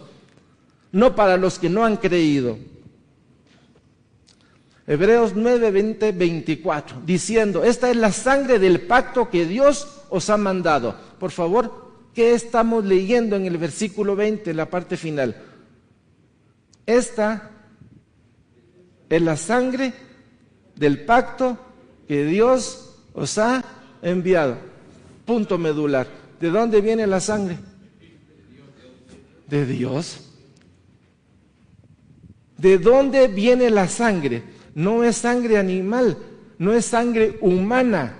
no para los que no han creído. Hebreos 9, 20, 24, diciendo, esta es la sangre del pacto que Dios os ha mandado. Por favor, ¿qué estamos leyendo en el versículo 20, la parte final? Esta es la sangre del pacto que Dios os ha enviado. Punto medular. ¿De dónde viene la sangre? De Dios. ¿De dónde viene la sangre? No es sangre animal, no es sangre humana.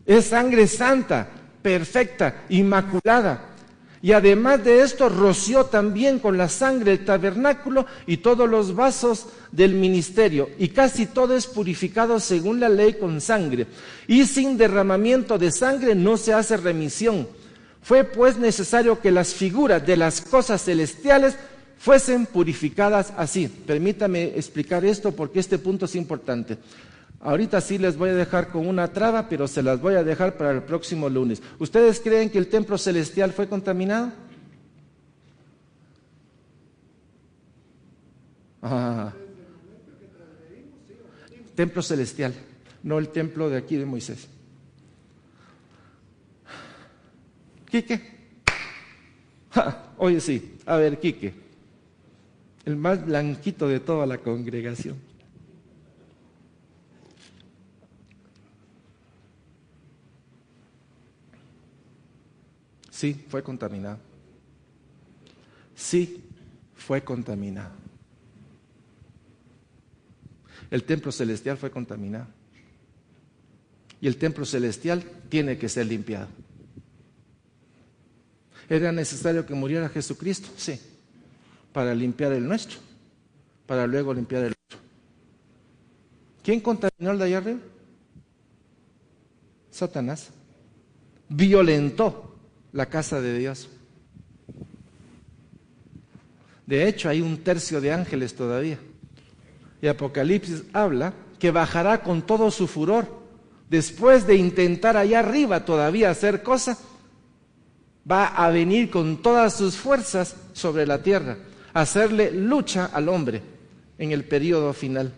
Es sangre santa, perfecta, inmaculada. Y además de esto, roció también con la sangre el tabernáculo y todos los vasos del ministerio. Y casi todo es purificado según la ley con sangre. Y sin derramamiento de sangre no se hace remisión. Fue pues necesario que las figuras de las cosas celestiales fuesen purificadas así. Permítame explicar esto porque este punto es importante. Ahorita sí les voy a dejar con una traba, pero se las voy a dejar para el próximo lunes. ¿Ustedes creen que el templo celestial fue contaminado? Templo celestial, no el templo de aquí de Moisés. ¿Quique? Oye sí, a ver Quique, el más blanquito de toda la congregación. Sí, fue contaminado. Sí, fue contaminado. El templo celestial fue contaminado. Y el templo celestial tiene que ser limpiado. ¿Era necesario que muriera Jesucristo? Sí. Para limpiar el nuestro, para luego limpiar el otro. ¿Quién contaminó el de allá arriba? Satanás. Violentó la casa de Dios. De hecho, hay un tercio de ángeles todavía. Y Apocalipsis habla que bajará con todo su furor. Después de intentar allá arriba todavía hacer cosas, va a venir con todas sus fuerzas sobre la tierra, a hacerle lucha al hombre en el periodo final.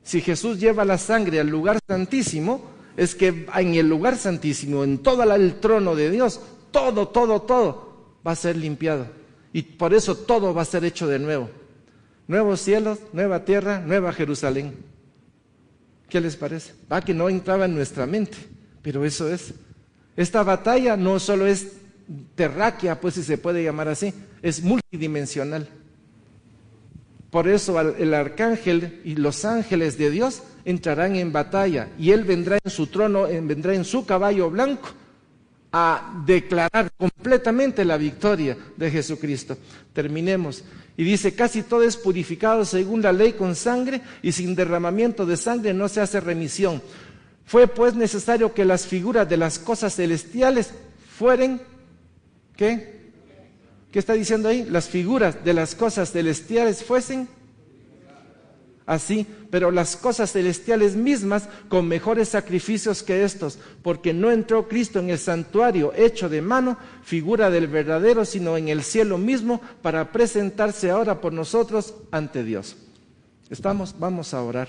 Si Jesús lleva la sangre al lugar santísimo, es que en el lugar santísimo, en todo el trono de Dios, todo va a ser limpiado. Y por eso todo va a ser hecho de nuevo. Nuevos cielos, nueva tierra, nueva Jerusalén. ¿Qué les parece? Va que no entraba en nuestra mente, pero eso es. Esta batalla no solo es terráquea, pues si se puede llamar así, es multidimensional. Por eso el arcángel y los ángeles de Dios entrarán en batalla y él vendrá en su trono, vendrá en su caballo blanco a declarar completamente la victoria de Jesucristo. Terminemos. Y dice, casi todo es purificado según la ley con sangre y sin derramamiento de sangre no se hace remisión. Fue pues necesario que las figuras de las cosas celestiales fueran, ¿qué? ¿Qué está diciendo ahí? Las figuras de las cosas celestiales fuesen así, pero las cosas celestiales mismas con mejores sacrificios que estos, porque no entró Cristo en el santuario hecho de mano, figura del verdadero, sino en el cielo mismo, para presentarse ahora por nosotros ante Dios. Vamos a orar.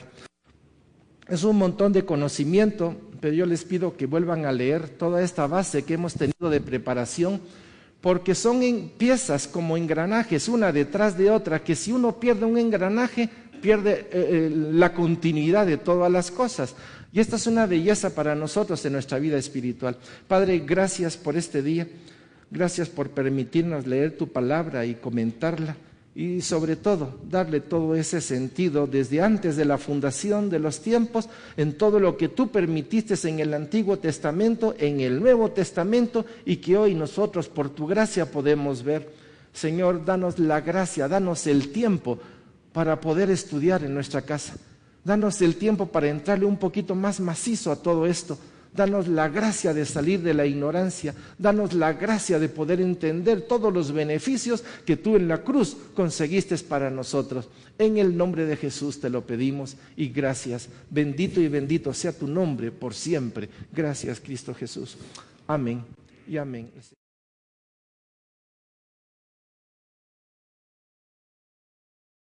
Es un montón de conocimiento, pero yo les pido que vuelvan a leer toda esta base que hemos tenido de preparación, porque son piezas como engranajes, una detrás de otra, que si uno pierde un engranaje, pierde la continuidad de todas las cosas. Y esta es una belleza para nosotros en nuestra vida espiritual. Padre, gracias por este día, gracias por permitirnos leer tu palabra y comentarla, y sobre todo, darle todo ese sentido desde antes de la fundación de los tiempos, en todo lo que tú permitiste en el Antiguo Testamento, en el Nuevo Testamento, y que hoy nosotros por tu gracia podemos ver. Señor, danos la gracia, danos el tiempo para poder estudiar en nuestra casa. Danos el tiempo para entrarle un poquito más macizo a todo esto. Danos la gracia de salir de la ignorancia. Danos la gracia de poder entender todos los beneficios que tú en la cruz conseguiste para nosotros. En el nombre de Jesús te lo pedimos y gracias. Bendito y bendito sea tu nombre por siempre. Gracias, Cristo Jesús. Amén y amén.